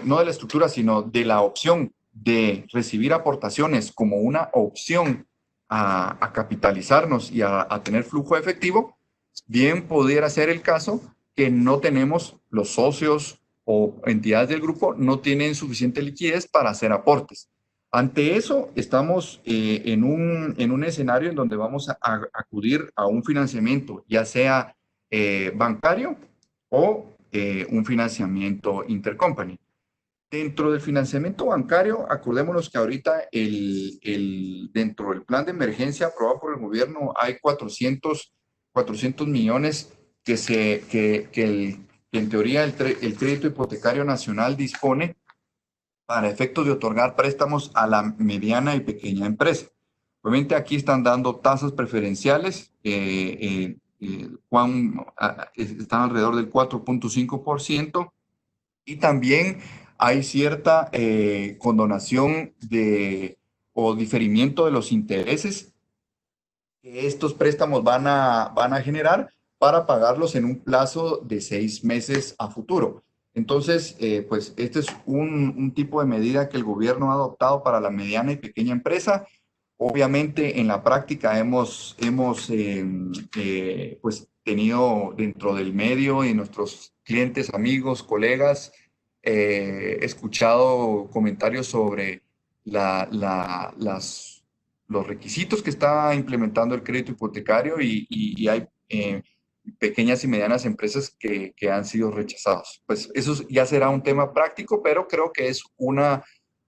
no de la estructura, sino de la opción de recibir aportaciones como una opción a capitalizarnos y a tener flujo efectivo, bien pudiera ser el caso que no tenemos los socios o entidades del grupo, no tienen suficiente liquidez para hacer aportes. Ante eso, estamos en un escenario en donde vamos a acudir a un financiamiento, ya sea bancario o un financiamiento intercompany. Dentro del financiamiento bancario, acordémonos que ahorita dentro del plan de emergencia aprobado por el gobierno hay 400 millones que en teoría el crédito hipotecario nacional dispone para efectos de otorgar préstamos a la mediana y pequeña empresa. Obviamente aquí están dando tasas preferenciales, están alrededor del 4.5% y también hay cierta condonación o diferimiento de los intereses que estos préstamos van a generar para pagarlos en un plazo de 6 meses a futuro. Entonces, pues este es un tipo de medida que el gobierno ha adoptado para la mediana y pequeña empresa. Obviamente, en la práctica hemos pues tenido dentro del medio y nuestros clientes, amigos, colegas, escuchado comentarios sobre los requisitos que está implementando el crédito hipotecario y hay pequeñas y medianas empresas que han sido rechazados. Pues eso ya será un tema práctico, pero creo que es una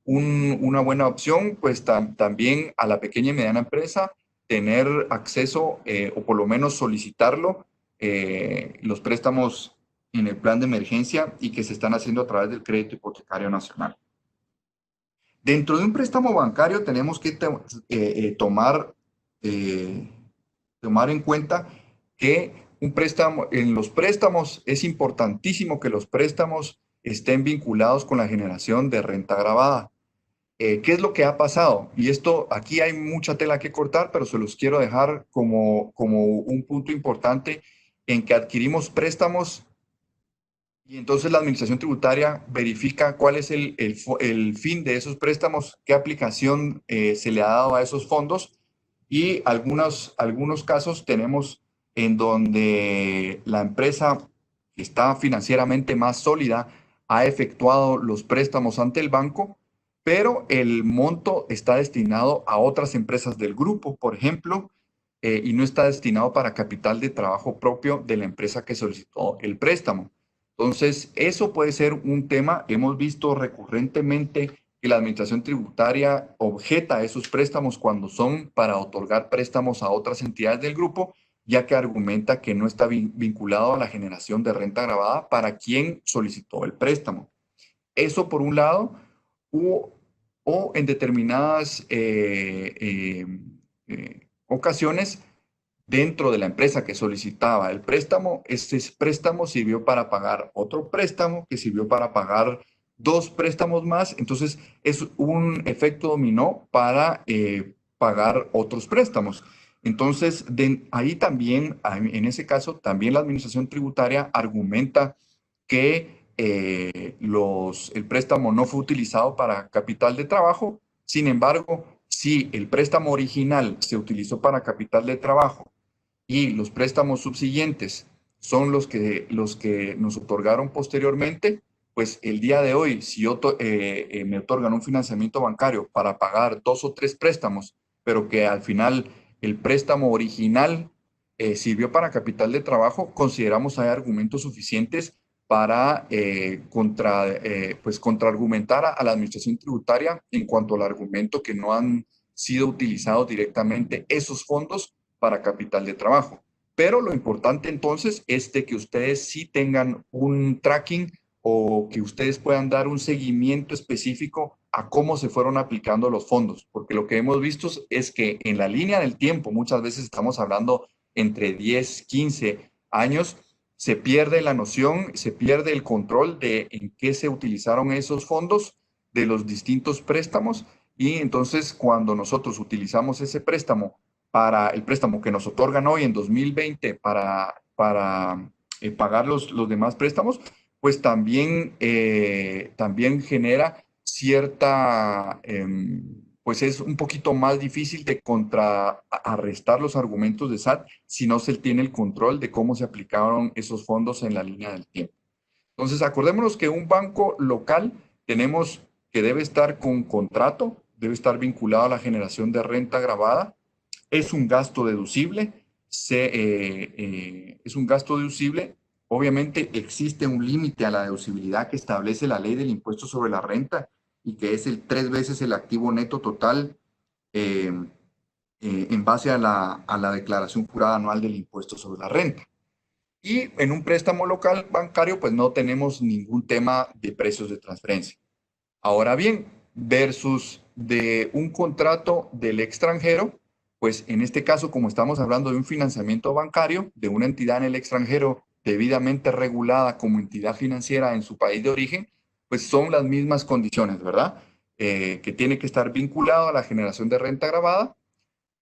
buena opción, pues también a la pequeña y mediana empresa tener acceso o por lo menos solicitarlo, los préstamos en el plan de emergencia y que se están haciendo a través del crédito hipotecario nacional. Dentro de un préstamo bancario tenemos que tomar en cuenta que en los préstamos es importantísimo que los préstamos estén vinculados con la generación de renta agravada. ¿Qué es lo que ha pasado? Y esto, aquí hay mucha tela que cortar, pero se los quiero dejar como un punto importante en que adquirimos préstamos y entonces la administración tributaria verifica cuál es el fin de esos préstamos, qué aplicación se le ha dado a esos fondos y algunos casos tenemos en donde la empresa que está financieramente más sólida ha efectuado los préstamos ante el banco, pero el monto está destinado a otras empresas del grupo, por ejemplo, y no está destinado para capital de trabajo propio de la empresa que solicitó el préstamo. Entonces, eso puede ser un tema. Hemos visto recurrentemente que la administración tributaria objeta esos préstamos cuando son para otorgar préstamos a otras entidades del grupo, ya que argumenta que no está vinculado a la generación de renta agravada para quien solicitó el préstamo. Eso por un lado. o, o en determinadas ocasiones dentro de la empresa que solicitaba el préstamo, este préstamo sirvió para pagar otro préstamo que sirvió para pagar dos préstamos más. Entonces, es un efecto dominó para pagar otros préstamos. Entonces, ahí también, en ese caso, también la Administración Tributaria argumenta que el préstamo no fue utilizado para capital de trabajo. Sin embargo, si el préstamo original se utilizó para capital de trabajo y los préstamos subsiguientes son los que nos otorgaron posteriormente, pues el día de hoy, si yo me otorgan un financiamiento bancario para pagar dos o tres préstamos, pero que al final el préstamo original sirvió para capital de trabajo, consideramos hay argumentos suficientes para pues contraargumentar a la administración tributaria en cuanto al argumento que no han sido utilizados directamente esos fondos para capital de trabajo. Pero lo importante entonces es de que ustedes sí tengan un tracking o que ustedes puedan dar un seguimiento específico a cómo se fueron aplicando los fondos, porque lo que hemos visto es que en la línea del tiempo, muchas veces estamos hablando entre 10, 15 años, se pierde la noción, se pierde el control de en qué se utilizaron esos fondos de los distintos préstamos y entonces cuando nosotros utilizamos ese préstamo para el préstamo que nos otorgan hoy en 2020 para pagar los demás préstamos, pues también genera cierta, pues es un poquito más difícil de contrarrestar los argumentos de SAT si no se tiene el control de cómo se aplicaron esos fondos en la línea del tiempo. Entonces, acordémonos que un banco local tenemos que debe estar con contrato, debe estar vinculado a la generación de renta grabada, es un gasto deducible, es un gasto deducible. Obviamente existe un límite a la deducibilidad que establece la ley del impuesto sobre la renta y que es el 3 veces el activo neto total eh, en base a la declaración jurada anual del impuesto sobre la renta. Y en un préstamo local bancario, pues no tenemos ningún tema de precios de transferencia. Ahora bien, versus de un contrato del extranjero, pues en este caso, como estamos hablando de un financiamiento bancario de una entidad en el extranjero debidamente regulada como entidad financiera en su país de origen, pues son las mismas condiciones, ¿verdad? Que tiene que estar vinculado a la generación de renta grabada,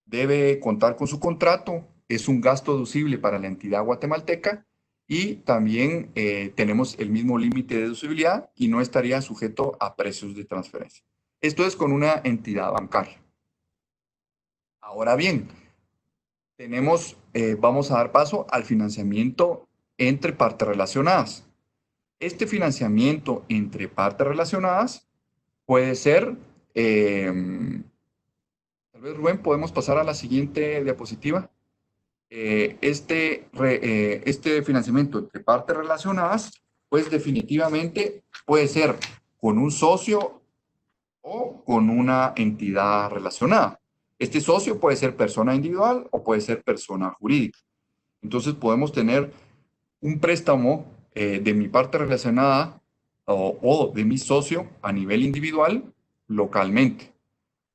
debe contar con su contrato, es un gasto deducible para la entidad guatemalteca y también tenemos el mismo límite de deducibilidad y no estaría sujeto a precios de transferencia. Esto es con una entidad bancaria. Ahora bien, vamos a dar paso al financiamiento entre partes relacionadas. Este financiamiento entre partes relacionadas puede ser, tal vez Rubén, podemos pasar a la siguiente diapositiva. Este financiamiento entre partes relacionadas, pues definitivamente puede ser con un socio o con una entidad relacionada. Este socio puede ser persona individual o puede ser persona jurídica. Entonces podemos tener un préstamo de mi parte relacionada o de mi socio a nivel individual localmente.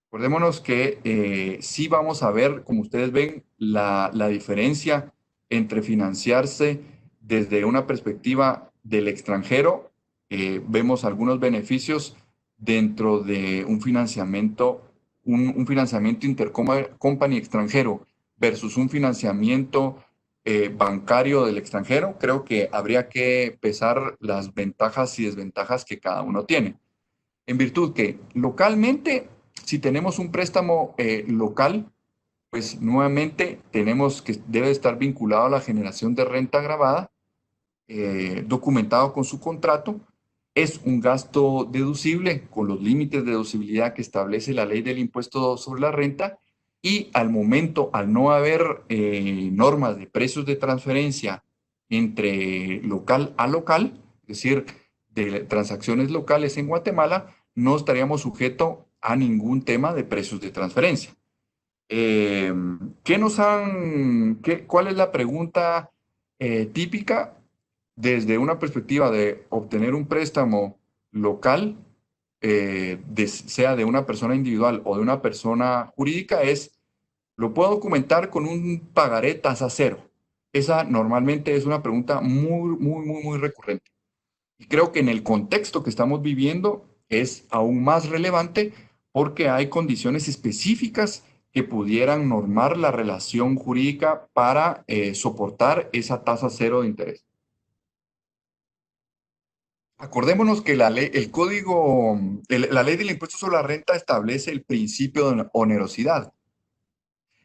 Acordémonos que sí vamos a ver, como ustedes ven, la diferencia entre financiarse desde una perspectiva del extranjero. Vemos algunos beneficios dentro de un financiamiento intercompany extranjero versus un financiamiento bancario del extranjero. Creo que habría que pesar las ventajas y desventajas que cada uno tiene. En virtud que localmente, si tenemos un préstamo local, pues nuevamente tenemos que debe estar vinculado a la generación de renta agravada, documentado con su contrato. Es un gasto deducible con los límites de deducibilidad que establece la ley del impuesto sobre la renta y al momento, al no haber normas de precios de transferencia entre local a local, es decir, de transacciones locales en Guatemala, no estaríamos sujetos a ningún tema de precios de transferencia. Eh, ¿Cuál es la pregunta típica desde una perspectiva de obtener un préstamo local? sea de una persona individual o de una persona jurídica, ¿lo puedo documentar con un pagaré tasa cero? Esa normalmente es una pregunta muy recurrente. Y creo que en el contexto que estamos viviendo es aún más relevante porque hay condiciones específicas que pudieran normar la relación jurídica para soportar esa tasa cero de interés. Acordémonos que la ley del impuesto sobre la renta establece el principio de onerosidad.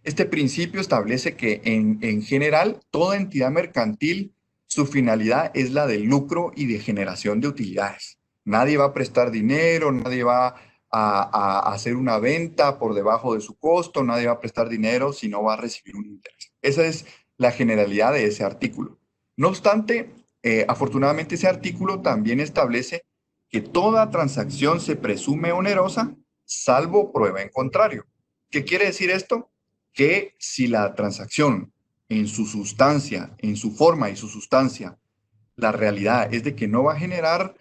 Este principio establece que en general toda entidad mercantil, su finalidad es la de lucro y de generación de utilidades. Nadie va a prestar dinero, nadie va a hacer una venta por debajo de su costo, nadie va a prestar dinero si no va a recibir un interés. Esa es la generalidad de ese artículo. No obstante, afortunadamente ese artículo también establece que toda transacción se presume onerosa, salvo prueba en contrario. ¿Qué quiere decir esto? Que si la transacción en su sustancia, en su forma y su sustancia, la realidad es de que no va a generar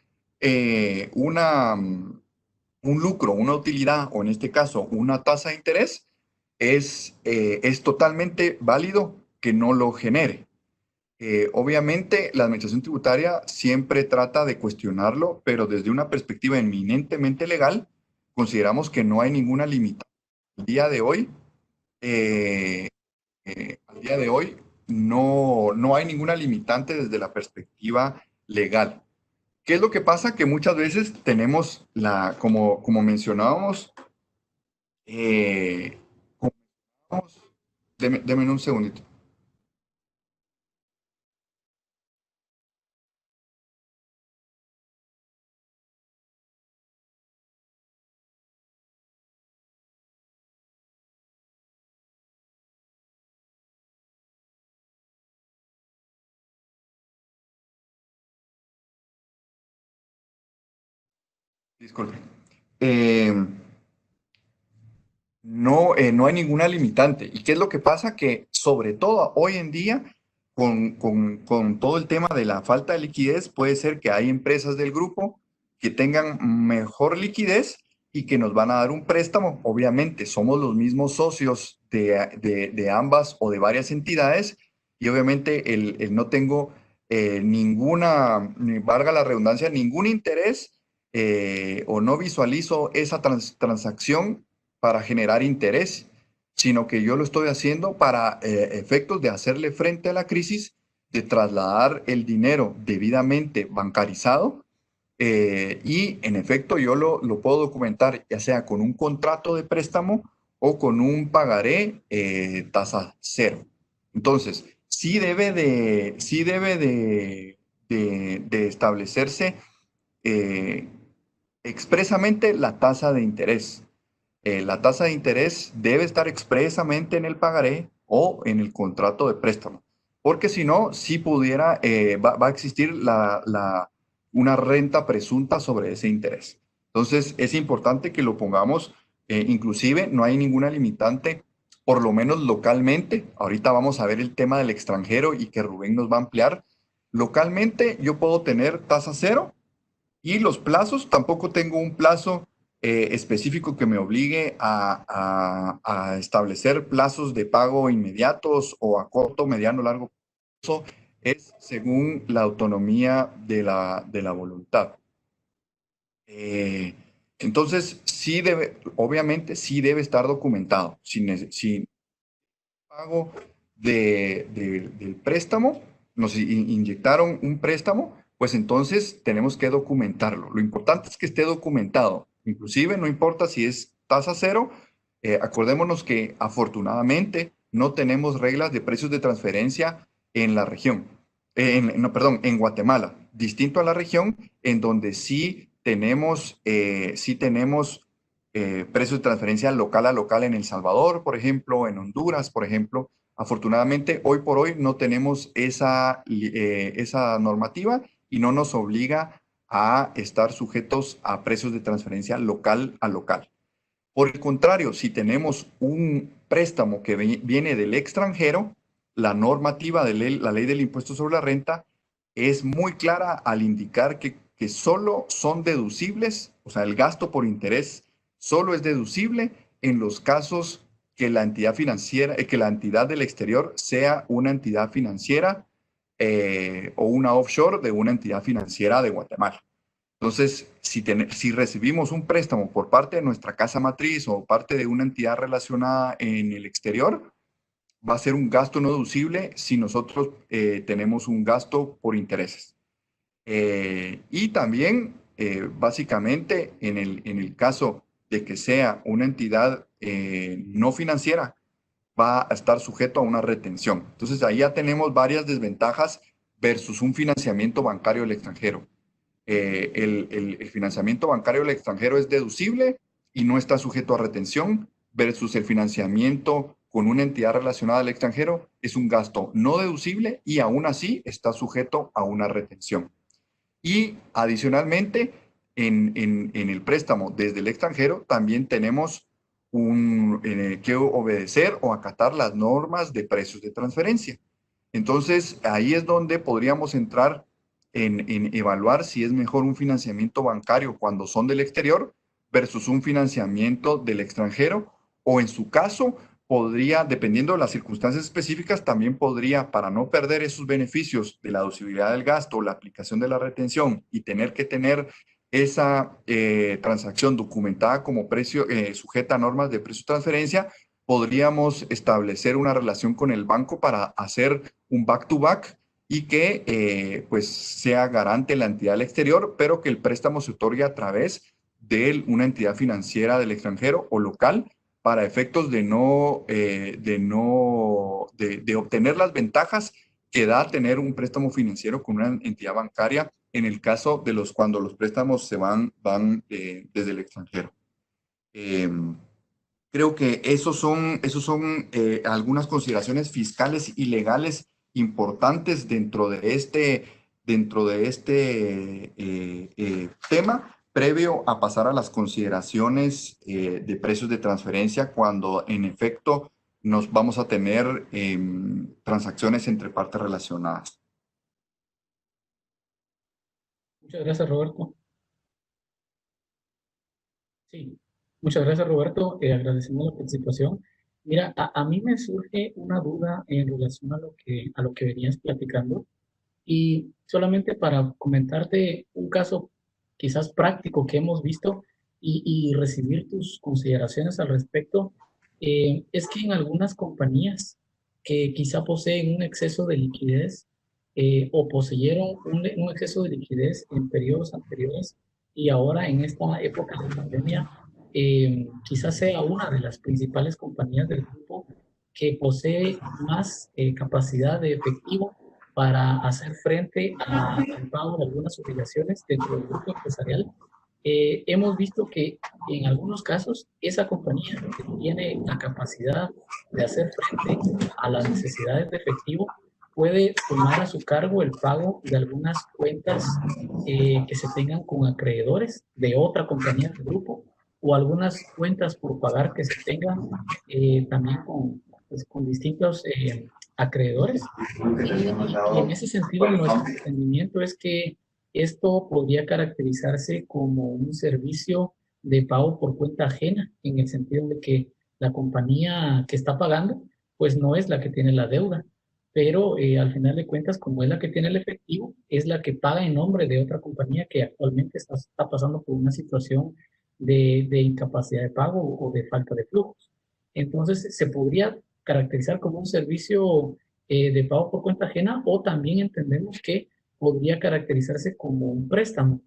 un lucro, una utilidad, o en este caso una tasa de interés, es totalmente válido que no lo genere. Obviamente, la administración tributaria siempre trata de cuestionarlo, pero desde una perspectiva eminentemente legal, consideramos que no hay ninguna limitación. Al día de hoy, eh, al día de hoy no hay ninguna limitante desde la perspectiva legal. ¿Qué es lo que pasa? Que muchas veces tenemos como mencionábamos, eh, deme un segundito. Disculpe. Eh, no hay ninguna limitante. ¿Y qué es lo que pasa? Que sobre todo hoy en día, con todo el tema de la falta de liquidez, puede ser que hay empresas del grupo que tengan mejor liquidez y que nos van a dar un préstamo. Obviamente, somos los mismos socios de ambas o de varias entidades y obviamente no tengo ninguna, ni valga la redundancia, ningún interés o no visualizo esa transacción para generar interés, sino que yo lo estoy haciendo para efectos de hacerle frente a la crisis, de trasladar el dinero debidamente bancarizado y en efecto yo lo puedo documentar ya sea con un contrato de préstamo o con un pagaré tasa cero. Entonces, sí debe de establecerse eh, expresamente la tasa de interés. La tasa de interés debe estar expresamente en el pagaré o en el contrato de préstamo, porque si no, sí pudiera, va a existir una renta presunta sobre ese interés. Entonces, es importante que lo pongamos, inclusive no hay ninguna limitante, por lo menos localmente. Ahorita vamos a ver el tema del extranjero y que Rubén nos va a ampliar. Localmente yo puedo tener tasa cero y los plazos, tampoco tengo un plazo específico que me obligue a establecer plazos de pago inmediatos o a corto, mediano, largo plazo. Es según la autonomía de la voluntad. Eh, entonces, obviamente, sí debe estar documentado. Si pago del préstamo, nos inyectaron un préstamo, pues entonces tenemos que documentarlo. Lo importante es que esté documentado. Inclusive no importa si es tasa cero, acordémonos que afortunadamente no tenemos reglas de precios de transferencia en la región, no, perdón, en Guatemala, distinto a la región en donde sí tenemos precios de transferencia local a local en El Salvador, por ejemplo, en Honduras, por ejemplo. Afortunadamente, hoy por hoy no tenemos esa normativa y no nos obliga a estar sujetos a precios de transferencia local a local. Por el contrario, si tenemos un préstamo que viene del extranjero, la normativa de la ley del impuesto sobre la renta es muy clara al indicar que solo son deducibles, o sea, el gasto por interés solo es deducible en los casos que la entidad financiera, que la entidad del exterior sea una entidad financiera o una offshore de una entidad financiera de Guatemala. Entonces, si recibimos un préstamo por parte de nuestra casa matriz o parte de una entidad relacionada en el exterior, va a ser un gasto no deducible si nosotros tenemos un gasto por intereses. Y también, básicamente, en el caso de que sea una entidad no financiera, va a estar sujeto a una retención. Entonces, ahí ya tenemos varias desventajas versus un financiamiento bancario del extranjero. El financiamiento bancario del extranjero es deducible y no está sujeto a retención, versus el financiamiento con una entidad relacionada al extranjero es un gasto no deducible y aún así está sujeto a una retención. Y adicionalmente, en el préstamo desde el extranjero también tenemos que obedecer o acatar las normas de precios de transferencia. Entonces, ahí es donde podríamos entrar en evaluar si es mejor un financiamiento bancario cuando son del exterior versus un financiamiento del extranjero, o en su caso, podría, dependiendo de las circunstancias específicas, también podría, para no perder esos beneficios de la deducibilidad del gasto, la aplicación de la retención y tener que tener esa transacción documentada como precio, sujeta a normas de precio de transferencia, podríamos establecer una relación con el banco para hacer un back-to-back y que pues sea garante la entidad del exterior, pero que el préstamo se otorgue a través de una entidad financiera del extranjero o local para efectos de obtener las ventajas que da tener un préstamo financiero con una entidad bancaria en el caso de cuando los préstamos se van desde el extranjero. Creo que esos son algunas consideraciones fiscales y legales importantes dentro de este tema, previo a pasar a las consideraciones de precios de transferencia cuando en efecto nos vamos a tener transacciones entre partes relacionadas. Muchas gracias, Roberto. Sí, muchas gracias, Roberto. Agradecemos la participación. Mira, a mí me surge una duda en relación a lo que venías platicando. Y solamente para comentarte un caso quizás práctico que hemos visto y recibir tus consideraciones al respecto, es que en algunas compañías que quizá poseen un exceso de liquidez o poseyeron un exceso de liquidez en periodos anteriores y ahora en esta época de pandemia, quizás sea una de las principales compañías del grupo que posee más capacidad de efectivo para hacer frente al pago de algunas obligaciones dentro del grupo empresarial. Hemos visto que en algunos casos esa compañía que tiene la capacidad de hacer frente a las necesidades de efectivo puede tomar a su cargo el pago de algunas cuentas que se tengan con acreedores de otra compañía del grupo o algunas cuentas por pagar que se tengan también pues, con distintos acreedores. Y en ese sentido, nuestro entendimiento es que esto podría caracterizarse como un servicio de pago por cuenta ajena, en el sentido de que la compañía que está pagando, pues no es la que tiene la deuda, pero al final de cuentas, como es la que tiene el efectivo, es la que paga en nombre de otra compañía que actualmente está pasando por una situación de incapacidad de pago o de falta de flujos. Entonces, se podría caracterizar como un servicio de pago por cuenta ajena, o también entendemos que podría caracterizarse como un préstamo.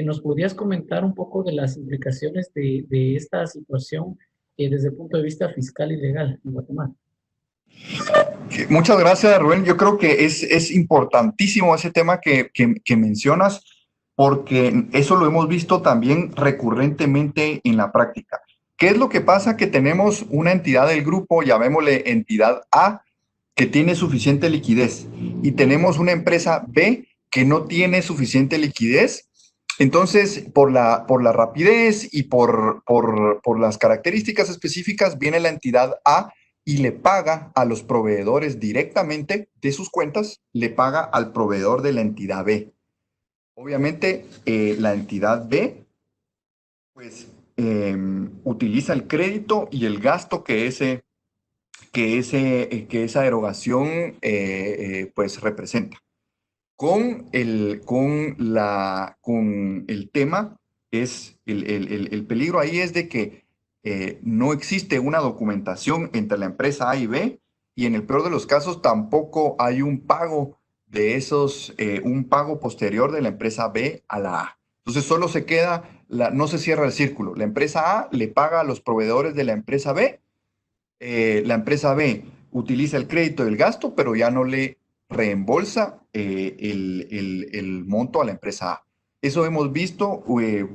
¿Nos podrías comentar un poco de las implicaciones de esta situación desde el punto de vista fiscal y legal en Guatemala? Muchas gracias, Rubén. Yo creo que es importantísimo ese tema que mencionas, porque eso lo hemos visto también recurrentemente en la práctica. ¿Qué es lo que pasa? Que tenemos una entidad del grupo, llamémosle entidad A, que tiene suficiente liquidez, y tenemos una empresa B que no tiene suficiente liquidez. Entonces, por la rapidez y por las características específicas, viene la entidad A y le paga a los proveedores directamente de sus cuentas, le paga al proveedor de la entidad B. Obviamente, la entidad B, pues, utiliza el crédito y el gasto que esa erogación pues representa. Con el tema, el peligro ahí es de que no existe una documentación entre la empresa A y B, y en el peor de los casos tampoco hay un pago un pago posterior de la empresa B a la A. Entonces solo se queda, no se cierra el círculo. La empresa A le paga a los proveedores de la empresa B utiliza el crédito del gasto, pero ya no le reembolsa el monto a la empresa A. Eso hemos visto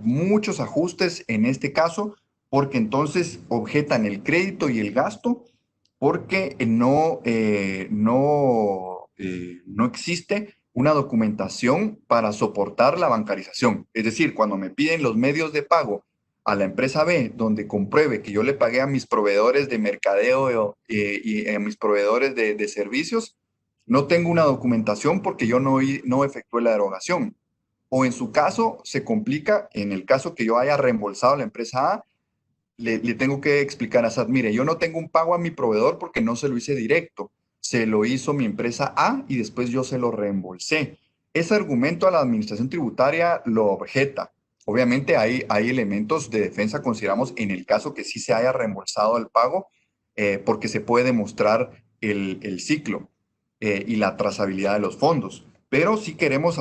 muchos ajustes en este caso, porque entonces objetan el crédito y el gasto, porque no existe una documentación para soportar la bancarización. Es decir, cuando me piden los medios de pago a la empresa B, donde compruebe que yo le pagué a mis proveedores de mercadeo y a mis proveedores de servicios, no tengo una documentación porque yo no efectué la derogación. O en su caso, se complica, en el caso que yo haya reembolsado a la empresa A, le tengo que explicar a SAT, mire, yo no tengo un pago a mi proveedor porque no se lo hice directo, se lo hizo mi empresa A y después yo se lo reembolsé. Ese argumento a la administración tributaria lo objeta. Obviamente hay elementos de defensa, consideramos, en el caso que sí se haya reembolsado el pago, porque se puede demostrar el ciclo y la trazabilidad de los fondos. Pero sí queremos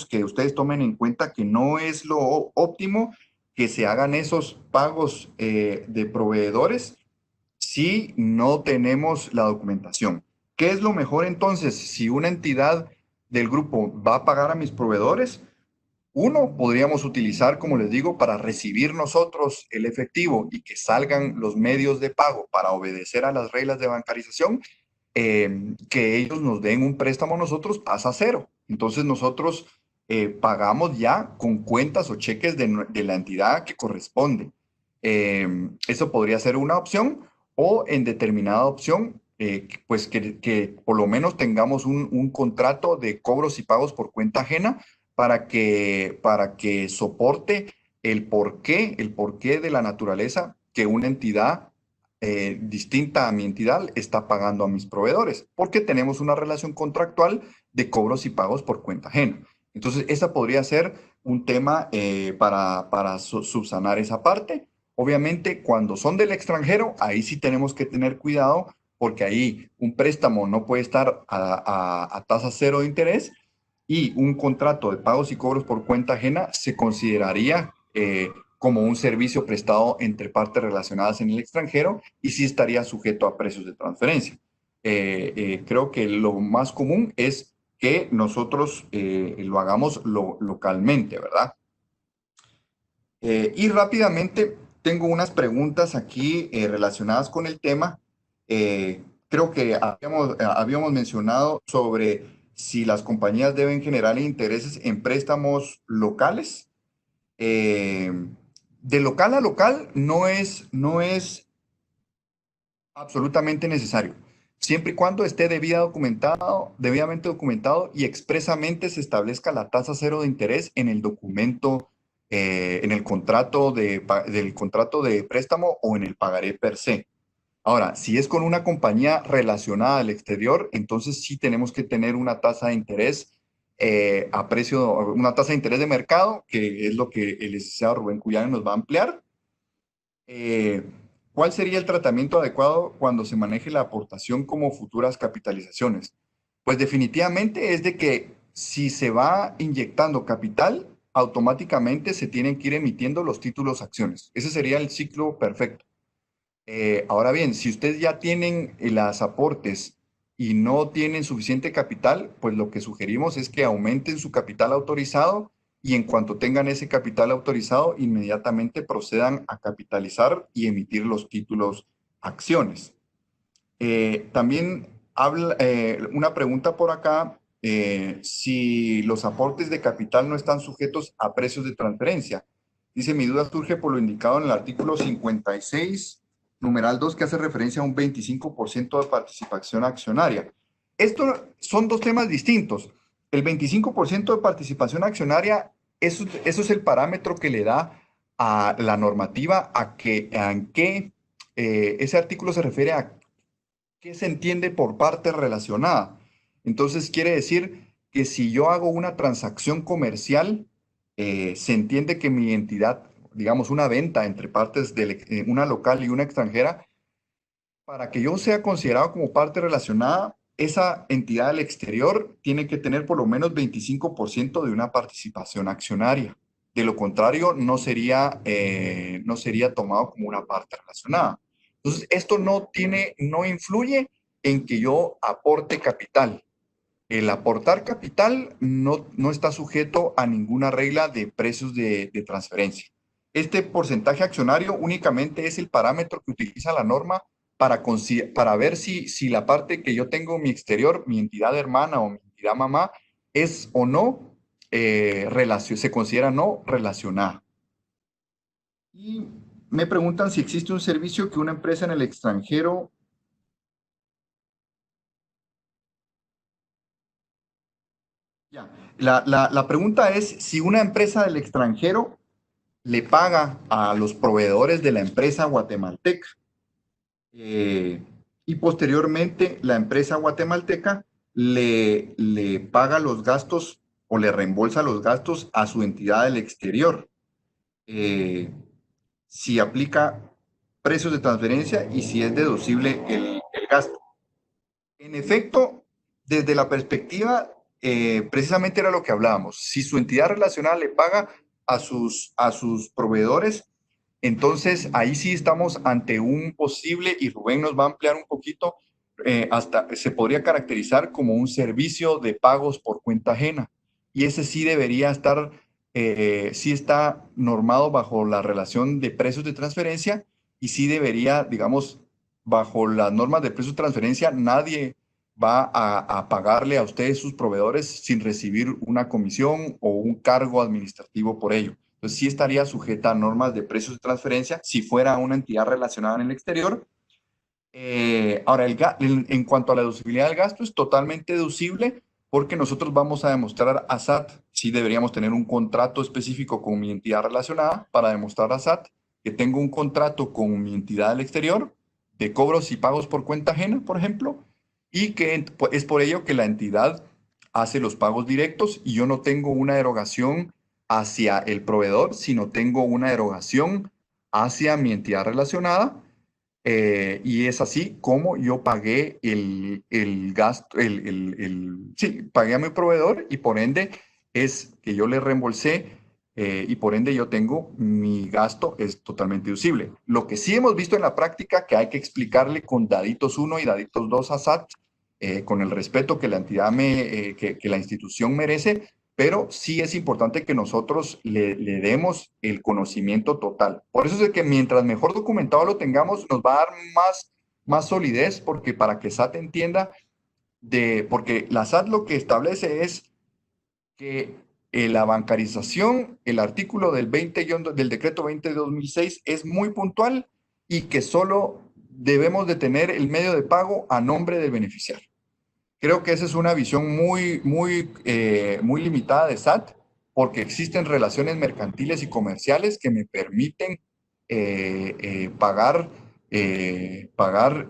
que ustedes tomen en cuenta que no es lo óptimo que se hagan esos pagos de proveedores si no tenemos la documentación. ¿Qué es lo mejor entonces? Si una entidad del grupo va a pagar a mis proveedores, uno, podríamos utilizar, como les digo, para recibir nosotros el efectivo y que salgan los medios de pago para obedecer a las reglas de bancarización, que ellos nos den un préstamo a nosotros tasa cero. Entonces nosotros pagamos ya con cuentas o cheques de la entidad que corresponde. Eso podría ser una opción, o en determinada opción, pues que por lo menos tengamos un contrato de cobros y pagos por cuenta ajena para que soporte el porqué de la naturaleza que una entidad distinta a mi entidad está pagando a mis proveedores, porque tenemos una relación contractual de cobros y pagos por cuenta ajena. Entonces, esa podría ser un tema para subsanar esa parte. Obviamente, cuando son del extranjero, ahí sí tenemos que tener cuidado, porque ahí un préstamo no puede estar a tasa cero de interés, y un contrato de pagos y cobros por cuenta ajena se consideraría como un servicio prestado entre partes relacionadas en el extranjero, y sí estaría sujeto a precios de transferencia. Creo que lo más común es que nosotros lo hagamos localmente, ¿verdad? Y rápidamente tengo unas preguntas aquí relacionadas con el tema. Creo que habíamos mencionado sobre si las compañías deben generar intereses en préstamos locales. Eh, de local a local no es absolutamente necesario, siempre y cuando esté debidamente documentado y expresamente se establezca la tasa cero de interés en el documento, en el contrato del contrato de préstamo o en el pagaré per se. Ahora, si es con una compañía relacionada al exterior, entonces sí tenemos que tener una tasa de interés una tasa de interés de mercado, que es lo que el licenciado Rubén Cuyano nos va a ampliar. Eh, ¿Cuál sería el tratamiento adecuado cuando se maneje la aportación como futuras capitalizaciones? Pues definitivamente es de que si se va inyectando capital, automáticamente se tienen que ir emitiendo los títulos acciones. Ese sería el ciclo perfecto. Ahora bien, si ustedes ya tienen las aportes y no tienen suficiente capital, pues lo que sugerimos es que aumenten su capital autorizado, y en cuanto tengan ese capital autorizado, inmediatamente procedan a capitalizar y emitir los títulos acciones. También una pregunta por acá, si los aportes de capital no están sujetos a precios de transferencia. Dice, mi duda surge por lo indicado en el artículo 56, numeral 2, que hace referencia a un 25% de participación accionaria. Estos son dos temas distintos. El 25% de participación accionaria, eso es el parámetro que le da a la normativa ese artículo se refiere a qué se entiende por parte relacionada. Entonces, quiere decir que si yo hago una transacción comercial, se entiende que mi entidad, digamos, una venta entre partes de una local y una extranjera, para que yo sea considerado como parte relacionada, esa entidad del exterior tiene que tener por lo menos 25% de una participación accionaria. De lo contrario, no sería tomado como una parte relacionada. Entonces, esto no influye en que yo aporte capital. El aportar capital no está sujeto a ninguna regla de precios de transferencia. Este porcentaje accionario únicamente es el parámetro que utiliza la norma para ver si la parte que yo tengo, mi exterior, mi entidad hermana o mi entidad mamá, es o no, se considera no relacionada. Y me preguntan si existe un servicio que una empresa en el extranjero. Ya. La pregunta es si una empresa del extranjero le paga a los proveedores de la empresa guatemalteca, eh, y posteriormente la empresa guatemalteca le paga los gastos o le reembolsa los gastos a su entidad del exterior. Eh, si aplica precios de transferencia y si es deducible el gasto. En efecto, desde la perspectiva, precisamente era lo que hablábamos. Si su entidad relacional le paga a sus proveedores, entonces ahí sí estamos ante un posible, y Rubén nos va a ampliar un poquito, hasta se podría caracterizar como un servicio de pagos por cuenta ajena. Y ese sí debería estar, sí está normado bajo la relación de precios de transferencia y sí debería, digamos, bajo las normas de precios de transferencia, nadie va a pagarle a ustedes, sus proveedores, sin recibir una comisión o un cargo administrativo por ello. Entonces, sí estaría sujeta a normas de precios de transferencia si fuera una entidad relacionada en el exterior. Ahora, en cuanto a la deducibilidad del gasto, es totalmente deducible porque nosotros vamos a demostrar a SAT, si deberíamos tener un contrato específico con mi entidad relacionada para demostrar a SAT que tengo un contrato con mi entidad del exterior de cobros y pagos por cuenta ajena, por ejemplo, y que es por ello que la entidad hace los pagos directos y yo no tengo una erogación hacia el proveedor, sino tengo una erogación hacia mi entidad relacionada, y es así como yo pagué el gasto, sí, pagué a mi proveedor y por ende es que yo le reembolsé, y por ende yo tengo mi gasto es totalmente deducible. Lo que sí hemos visto en la práctica que hay que explicarle con daditos 1 y daditos 2 a SAT, con el respeto que la entidad que la institución merece, pero sí es importante que nosotros le demos el conocimiento total. Por eso es que mientras mejor documentado lo tengamos, nos va a dar más solidez, porque para que SAT entienda, porque la SAT lo que establece es que la bancarización, el artículo del decreto 20 de 2006 es muy puntual y que solo debemos de tener el medio de pago a nombre del beneficiario. Creo que esa es una visión muy limitada de SAT, porque existen relaciones mercantiles y comerciales que me permiten pagar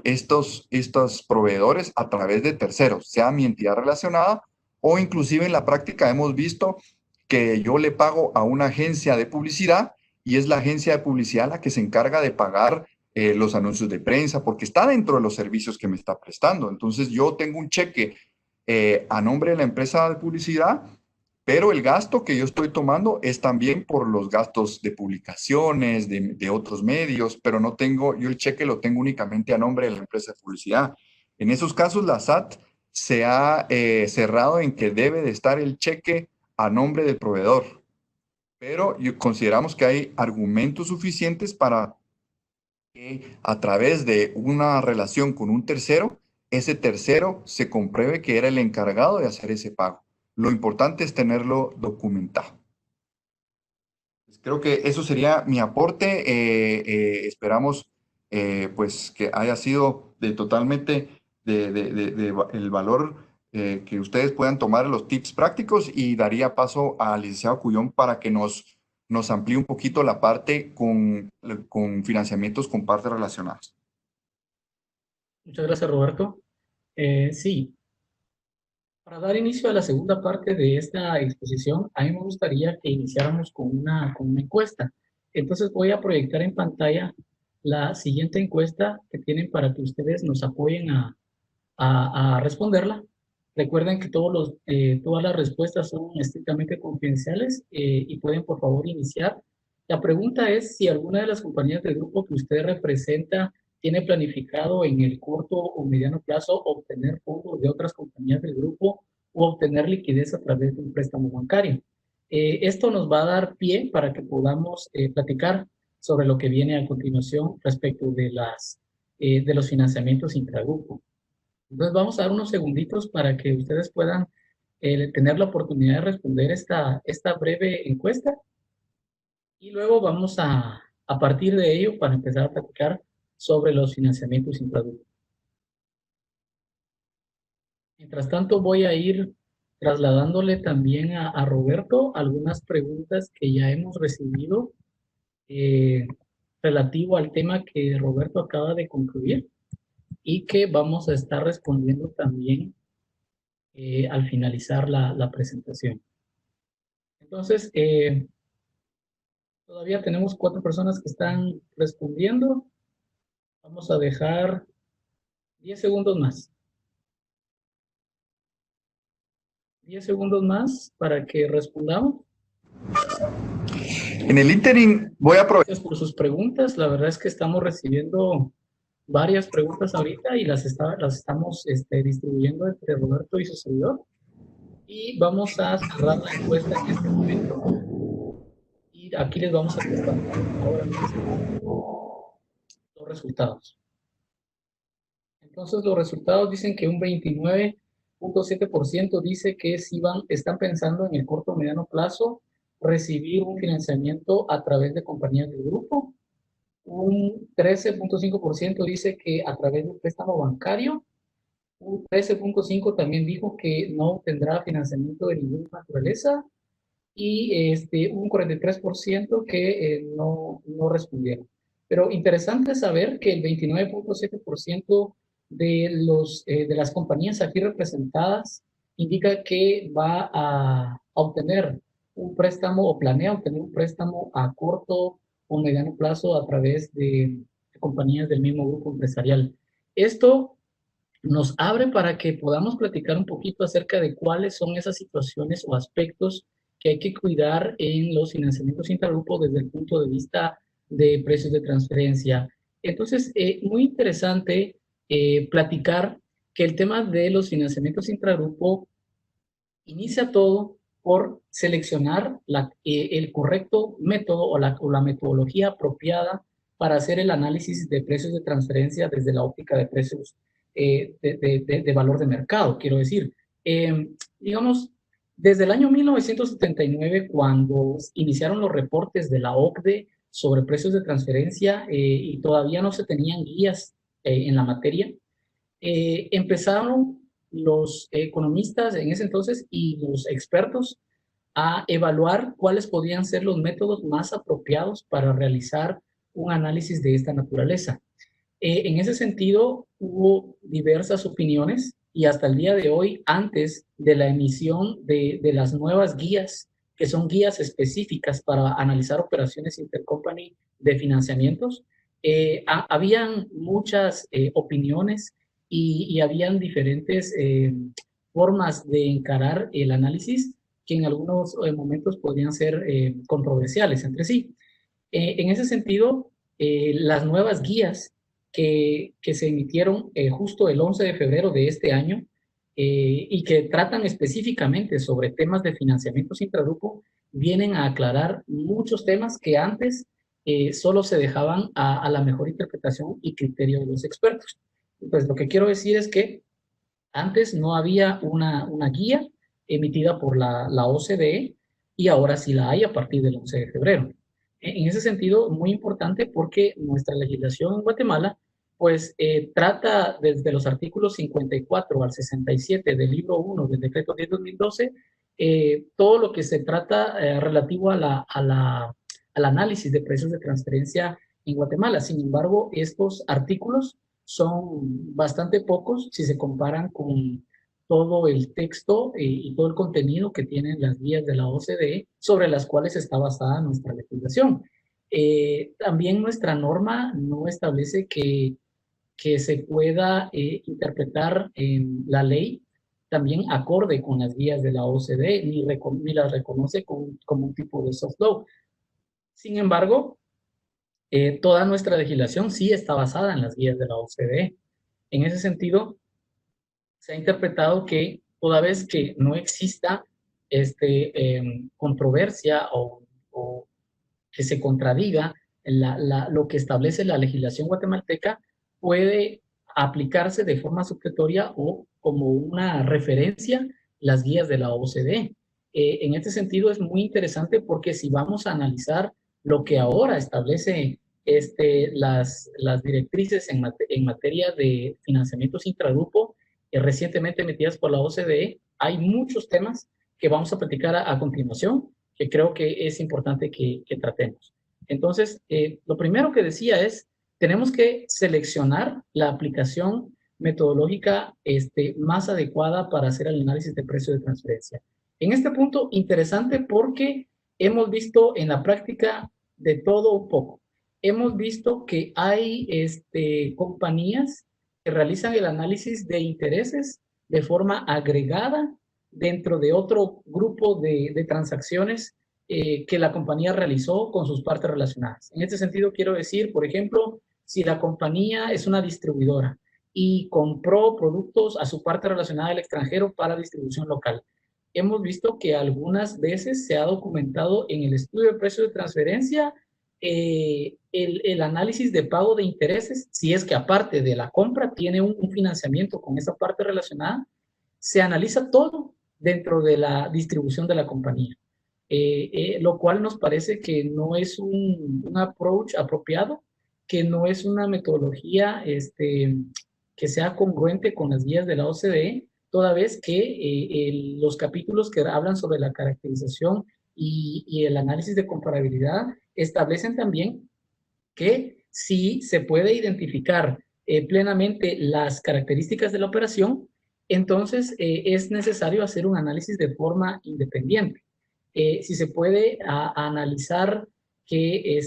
estos proveedores a través de terceros, sea mi entidad relacionada o inclusive en la práctica hemos visto que yo le pago a una agencia de publicidad y es la agencia de publicidad la que se encarga de pagar los anuncios de prensa, porque está dentro de los servicios que me está prestando. Entonces yo tengo un cheque a nombre de la empresa de publicidad, pero el gasto que yo estoy tomando es también por los gastos de publicaciones, de otros medios, pero no tengo, yo el cheque lo tengo únicamente a nombre de la empresa de publicidad. En esos casos, la SAT se ha cerrado en que debe de estar el cheque a nombre del proveedor, pero consideramos que hay argumentos suficientes para que a través de una relación con un tercero, ese tercero se compruebe que era el encargado de hacer ese pago. Lo importante es tenerlo documentado. Pues creo que eso sería mi aporte. Esperamos pues que haya sido de totalmente el valor que ustedes puedan tomar los tips prácticos y daría paso al licenciado Cuyón para que nos amplíe un poquito la parte con financiamientos con partes relacionadas. Muchas gracias, Roberto. Sí, para dar inicio a la segunda parte de esta exposición, a mí me gustaría que iniciáramos con una encuesta. Entonces voy a proyectar en pantalla la siguiente encuesta que tienen para que ustedes nos apoyen a responderla. Recuerden que todas las respuestas son estrictamente confidenciales y pueden por favor iniciar. La pregunta es si alguna de las compañías del grupo que usted representa tiene planificado en el corto o mediano plazo obtener fondos de otras compañías del grupo o obtener liquidez a través de un préstamo bancario. Esto nos va a dar pie para que podamos platicar sobre lo que viene a continuación respecto de los financiamientos intragrupo. Entonces vamos a dar unos segunditos para que ustedes puedan tener la oportunidad de responder esta breve encuesta y luego vamos a partir de ello para empezar a platicar sobre los financiamientos intraductos. Mientras tanto voy a ir trasladándole también a Roberto algunas preguntas que ya hemos recibido eh, relativo al tema que Roberto acaba de concluir y que vamos a estar respondiendo también al finalizar la presentación. Entonces, todavía tenemos 4 personas que están respondiendo. Vamos a dejar 10 segundos más. 10 segundos más para que respondamos. En el interim voy a aprovechar. Gracias por sus preguntas. La verdad es que estamos recibiendo varias preguntas ahorita y las estamos distribuyendo entre Roberto y su servidor. Y vamos a cerrar la encuesta en este momento. Y aquí les vamos a compartir ahora mismo los resultados. Entonces los resultados dicen que un 29.7% dice que sí están pensando en el corto o mediano plazo recibir un financiamiento a través de compañías del grupo. Un 13.5% dice que a través de un préstamo bancario. Un 13.5% también dijo que no tendrá financiamiento de ninguna naturaleza. Y un 43% que no respondieron. Pero interesante saber que el 29.7% de las compañías aquí representadas indica que va a obtener un préstamo o planea obtener un préstamo a corto o mediano plazo a través de compañías del mismo grupo empresarial. Esto nos abre para que podamos platicar un poquito acerca de cuáles son esas situaciones o aspectos que hay que cuidar en los financiamientos intragrupo desde el punto de vista de precios de transferencia. Entonces, muy interesante platicar que el tema de los financiamientos intragrupo inicia todo por seleccionar el correcto método o la metodología apropiada para hacer el análisis de precios de transferencia desde la óptica de precios de valor de mercado. Quiero decir, digamos, desde el año 1979, cuando iniciaron los reportes de la OCDE sobre precios de transferencia y todavía no se tenían guías en la materia, empezaron los economistas en ese entonces y los expertos a evaluar cuáles podían ser los métodos más apropiados para realizar un análisis de esta naturaleza. En ese sentido, hubo diversas opiniones y hasta el día de hoy, antes de la emisión de las nuevas guías, que son guías específicas para analizar operaciones intercompany de financiamientos, habían muchas opiniones y habían diferentes formas de encarar el análisis que en algunos momentos podían ser controversiales entre sí. En ese sentido, las nuevas guías que se emitieron justo el 11 de febrero de este año y que tratan específicamente sobre temas de financiamientos intragrupo, vienen a aclarar muchos temas que antes solo se dejaban a la mejor interpretación y criterio de los expertos. Pues lo que quiero decir es que antes no había una guía emitida por la OCDE y ahora sí la hay a partir del 11 de febrero. En ese sentido, muy importante porque nuestra legislación en Guatemala pues trata desde los artículos 54 al 67 del libro 1 del decreto 10/2012, todo lo que se trata relativo al análisis de precios de transferencia en Guatemala. Sin embargo, estos artículos son bastante pocos si se comparan con todo el texto y todo el contenido que tienen las guías de la OCDE sobre las cuales está basada nuestra legislación. También nuestra norma no establece que se pueda interpretar la ley también acorde con las guías de la OCDE, ni las reconoce como un tipo de soft law. Sin embargo, toda nuestra legislación sí está basada en las guías de la OCDE. En ese sentido, se ha interpretado que toda vez que no exista controversia o que se contradiga lo que establece la legislación guatemalteca, puede aplicarse de forma supletoria o como una referencia las guías de la OCDE. En este sentido es muy interesante porque si vamos a analizar lo que ahora establece las directrices en materia de financiamientos intragrupo recientemente emitidas por la OCDE, hay muchos temas que vamos a platicar a continuación que creo que es importante que tratemos. Entonces, lo primero que decía es, tenemos que seleccionar la aplicación metodológica más adecuada para hacer el análisis de precio de transferencia. En este punto, interesante porque hemos visto en la práctica de todo un poco. Hemos visto que hay compañías que realizan el análisis de intereses de forma agregada dentro de otro grupo de transacciones que la compañía realizó con sus partes relacionadas. En este sentido, quiero decir, por ejemplo, si la compañía es una distribuidora y compró productos a su parte relacionada al extranjero para distribución local, hemos visto que algunas veces se ha documentado en el estudio de precios de transferencia el análisis de pago de intereses, si es que aparte de la compra tiene un financiamiento con esa parte relacionada, se analiza todo dentro de la distribución de la compañía, lo cual nos parece que no es un approach apropiado, que no es una metodología que sea congruente con las guías de la OCDE, toda vez que los capítulos que hablan sobre la caracterización y el análisis de comparabilidad establecen también que si se puede identificar plenamente las características de la operación, entonces es necesario hacer un análisis de forma independiente. Si se puede analizar que,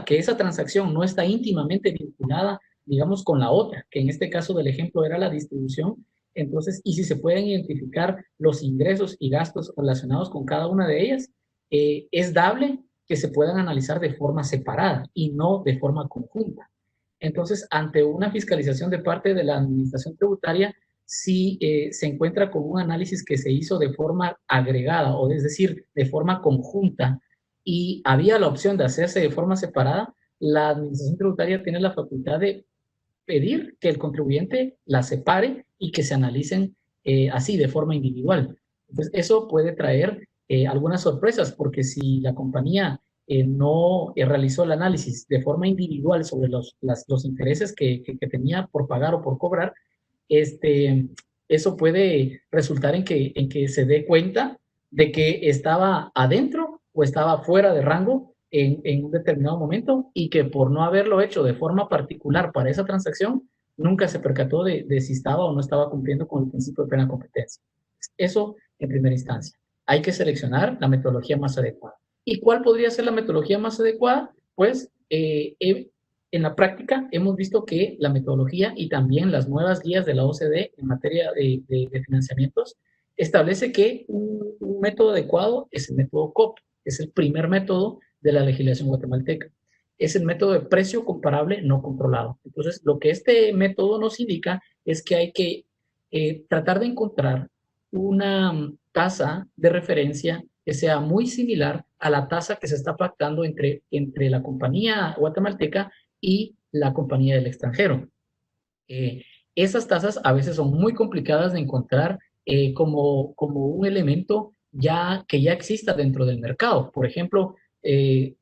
que esa transacción no está íntimamente vinculada, digamos, con la otra, que en este caso del ejemplo era la distribución, entonces, y si se pueden identificar los ingresos y gastos relacionados con cada una de ellas, es dable que se puedan analizar de forma separada y no de forma conjunta. Entonces, ante una fiscalización de parte de la Administración Tributaria, si se encuentra con un análisis que se hizo de forma agregada, o es decir, de forma conjunta, y había la opción de hacerse de forma separada, la Administración Tributaria tiene la facultad de pedir que el contribuyente la separe y que se analicen así, de forma individual. Entonces, eso puede traer algunas sorpresas, porque si la compañía no realizó el análisis de forma individual sobre los intereses que tenía por pagar o por cobrar, este, eso puede resultar en que se dé cuenta de que estaba adentro o estaba fuera de rango en un determinado momento y que por no haberlo hecho de forma particular para esa transacción, nunca se percató de si estaba o no estaba cumpliendo con el principio de plena competencia. Eso en primera instancia. Hay que seleccionar la metodología más adecuada. ¿Y cuál podría ser la metodología más adecuada? Pues en la práctica hemos visto que la metodología y también las nuevas guías de la OCDE en materia de financiamientos establece que un método adecuado es el método COP, es el primer método de la legislación guatemalteca. Es el método de precio comparable no controlado. Entonces, lo que este método nos indica es que hay que tratar de encontrar una tasa de referencia que sea muy similar a la tasa que se está pactando entre la compañía guatemalteca y la compañía del extranjero. Esas tasas a veces son muy complicadas de encontrar como un elemento que ya exista dentro del mercado. Por ejemplo,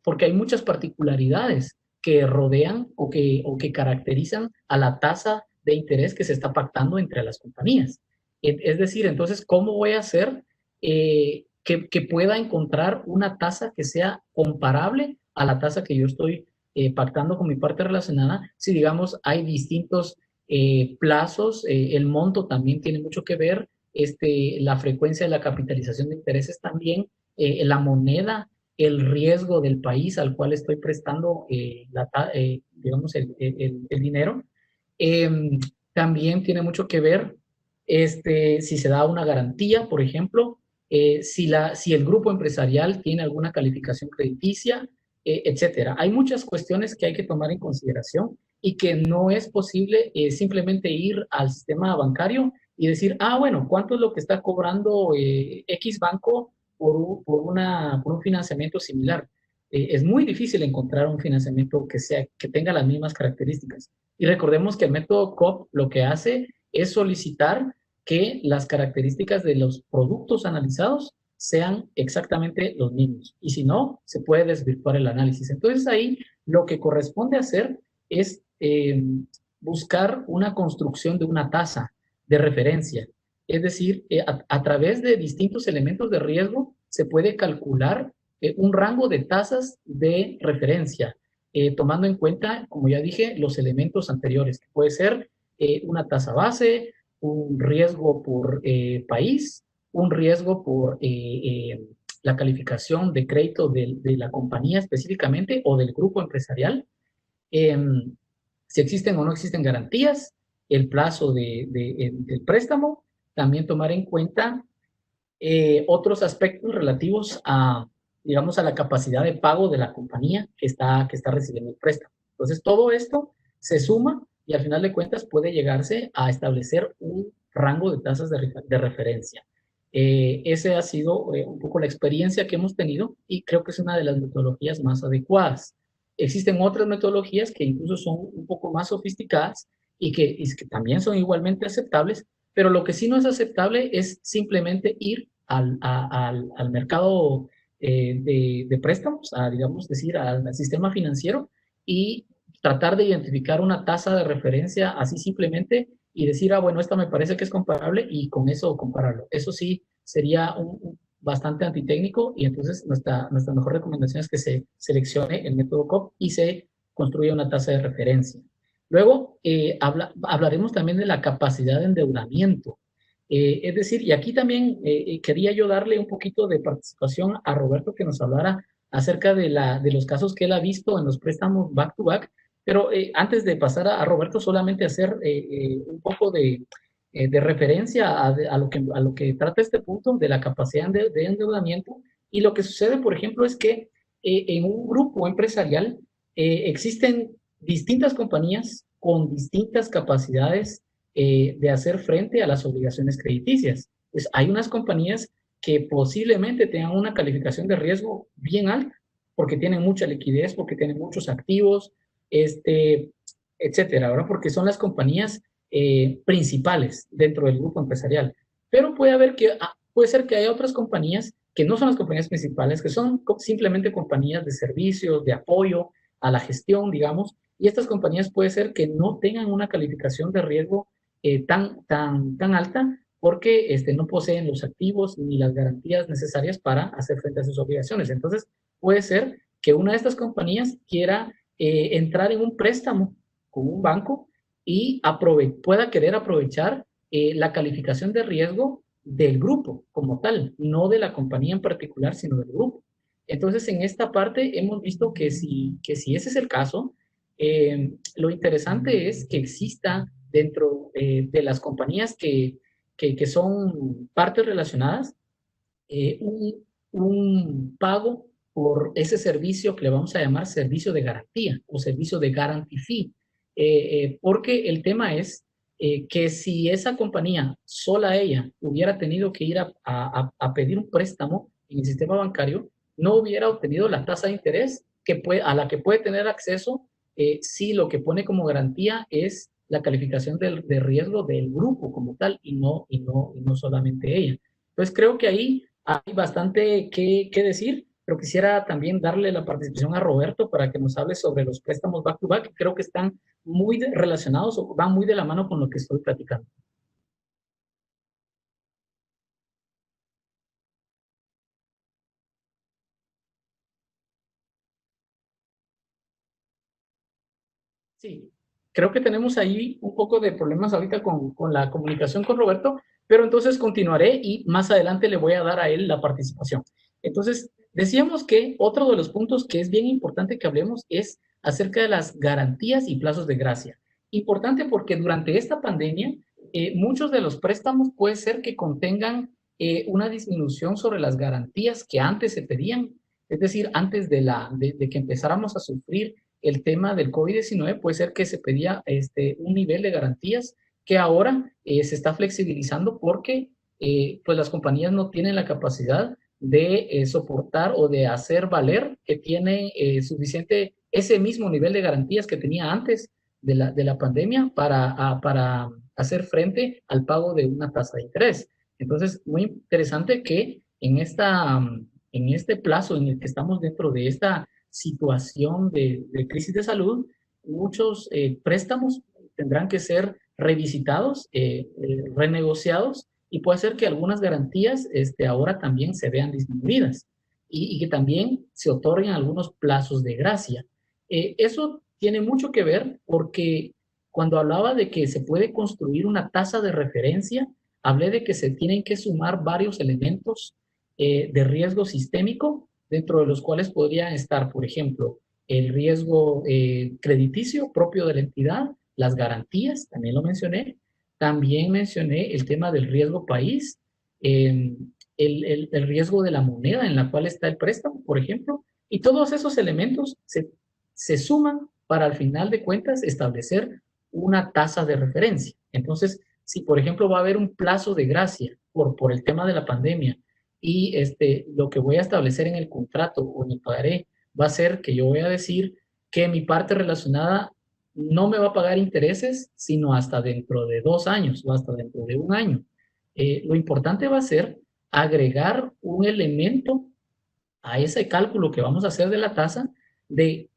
porque hay muchas particularidades que rodean o que caracterizan a la tasa de interés que se está pactando entre las compañías. Es decir, entonces, ¿cómo voy a hacer que pueda encontrar una tasa que sea comparable a la tasa que yo estoy pactando con mi parte relacionada? Si, digamos, hay distintos plazos, el monto también tiene mucho que ver, la frecuencia de la capitalización de intereses también, la moneda, el riesgo del país al cual estoy prestando, digamos, el dinero. Eh, También tiene mucho que ver si se da una garantía, por ejemplo, si el grupo empresarial tiene alguna calificación crediticia, etcétera. Hay muchas cuestiones que hay que tomar en consideración y que no es posible simplemente ir al sistema bancario y decir, ah, bueno, ¿cuánto es lo que está cobrando X banco por un financiamiento similar? Es muy difícil encontrar un financiamiento que tenga las mismas características. Y recordemos que el método COP lo que hace es solicitar que las características de los productos analizados sean exactamente los mismos. Y si no, se puede desvirtuar el análisis. Entonces ahí lo que corresponde hacer es buscar una construcción de una tasa de referencia. Es decir, a través de distintos elementos de riesgo se puede calcular un rango de tasas de referencia, tomando en cuenta, como ya dije, los elementos anteriores, que puede ser una tasa base, un riesgo por país, un riesgo por la calificación de crédito de la compañía específicamente o del grupo empresarial, eh, si existen o no existen garantías, el plazo del préstamo, también tomar en cuenta otros aspectos relativos a, digamos, a la capacidad de pago de la compañía que está recibiendo el préstamo. Entonces, todo esto se suma y al final de cuentas puede llegarse a establecer un rango de tasas de referencia. Ese ha sido un poco la experiencia que hemos tenido y creo que es una de las metodologías más adecuadas. Existen otras metodologías que incluso son un poco más sofisticadas y que también son igualmente aceptables, pero lo que sí no es aceptable es simplemente ir al mercado de préstamos, a, digamos, decir, al sistema financiero y tratar de identificar una tasa de referencia así simplemente y decir, ah, bueno, esta me parece que es comparable y con eso compararlo. Eso sí sería bastante antitécnico y entonces nuestra mejor recomendación es que se seleccione el método COP y se construya una tasa de referencia. Luego, hablaremos también de la capacidad de endeudamiento. Es decir, y aquí también quería yo darle un poquito de participación a Roberto que nos hablara acerca de los casos que él ha visto en los préstamos back to back, pero antes de pasar a Roberto, solamente hacer un poco de referencia a lo que trata este punto de la capacidad de endeudamiento. Y lo que sucede, por ejemplo, es que en un grupo empresarial existen distintas compañías con distintas capacidades de hacer frente a las obligaciones crediticias. Pues hay unas compañías que posiblemente tengan una calificación de riesgo bien alta, porque tienen mucha liquidez, porque tienen muchos activos, etcétera, ¿verdad? Porque son las compañías principales dentro del grupo empresarial. Pero puede ser que haya otras compañías que no son las compañías principales, que son simplemente compañías de servicios, de apoyo a la gestión, digamos, y estas compañías puede ser que no tengan una calificación de riesgo tan alta porque no poseen los activos ni las garantías necesarias para hacer frente a sus obligaciones. Entonces, puede ser que una de estas compañías quiera entrar en un préstamo con un banco y pueda querer aprovechar la calificación de riesgo del grupo como tal, no de la compañía en particular, sino del grupo. Entonces, en esta parte hemos visto que si ese es el caso, lo interesante es que exista dentro de las compañías que son partes relacionadas eh, un, un pago por ese servicio que le vamos a llamar servicio de garantía o servicio de guarantee fee. Porque el tema es que si esa compañía, sola ella, hubiera tenido que ir a pedir un préstamo en el sistema bancario, no hubiera obtenido la tasa de interés a la que puede tener acceso si lo que pone como garantía es la calificación de riesgo del grupo como tal y no solamente ella. Entonces creo que ahí hay bastante que decir, pero quisiera también darle la participación a Roberto para que nos hable sobre los préstamos back to back, que creo que están muy relacionados o van muy de la mano con lo que estoy platicando. Sí, creo que tenemos ahí un poco de problemas ahorita con la comunicación con Roberto, pero entonces continuaré y más adelante le voy a dar a él la participación. Entonces, decíamos que otro de los puntos que es bien importante que hablemos es acerca de las garantías y plazos de gracia. Importante porque durante esta pandemia, muchos de los préstamos puede ser que contengan una disminución sobre las garantías que antes se pedían, es decir, antes de que empezáramos a sufrir el tema del COVID-19, puede ser que se pedía un nivel de garantías que ahora se está flexibilizando porque pues las compañías no tienen la capacidad de soportar o de hacer valer que tiene suficiente ese mismo nivel de garantías que tenía antes de la pandemia para hacer frente al pago de una tasa de interés. Entonces, muy interesante que en este plazo en el que estamos dentro de esta situación de crisis de salud, muchos préstamos tendrán que ser revisitados, renegociados, y puede ser que algunas garantías ahora también se vean disminuidas y que también se otorguen algunos plazos de gracia. Eso tiene mucho que ver porque cuando hablaba de que se puede construir una tasa de referencia, hablé de que se tienen que sumar varios elementos de riesgo sistémico, dentro de los cuales podrían estar, por ejemplo, el riesgo crediticio propio de la entidad, las garantías, también lo mencioné. También mencioné el tema del riesgo país, eh, el riesgo de la moneda en la cual está el préstamo, por ejemplo, y todos esos elementos se suman para al final de cuentas establecer una tasa de referencia. Entonces, si por ejemplo va a haber un plazo de gracia por el tema de la pandemia y lo que voy a establecer en el contrato o en el pagaré va a ser que yo voy a decir que mi parte relacionada no me va a pagar intereses, sino hasta dentro de 2 años o hasta dentro de un año. Lo importante va a ser agregar un elemento a ese cálculo que vamos a hacer de la tasa de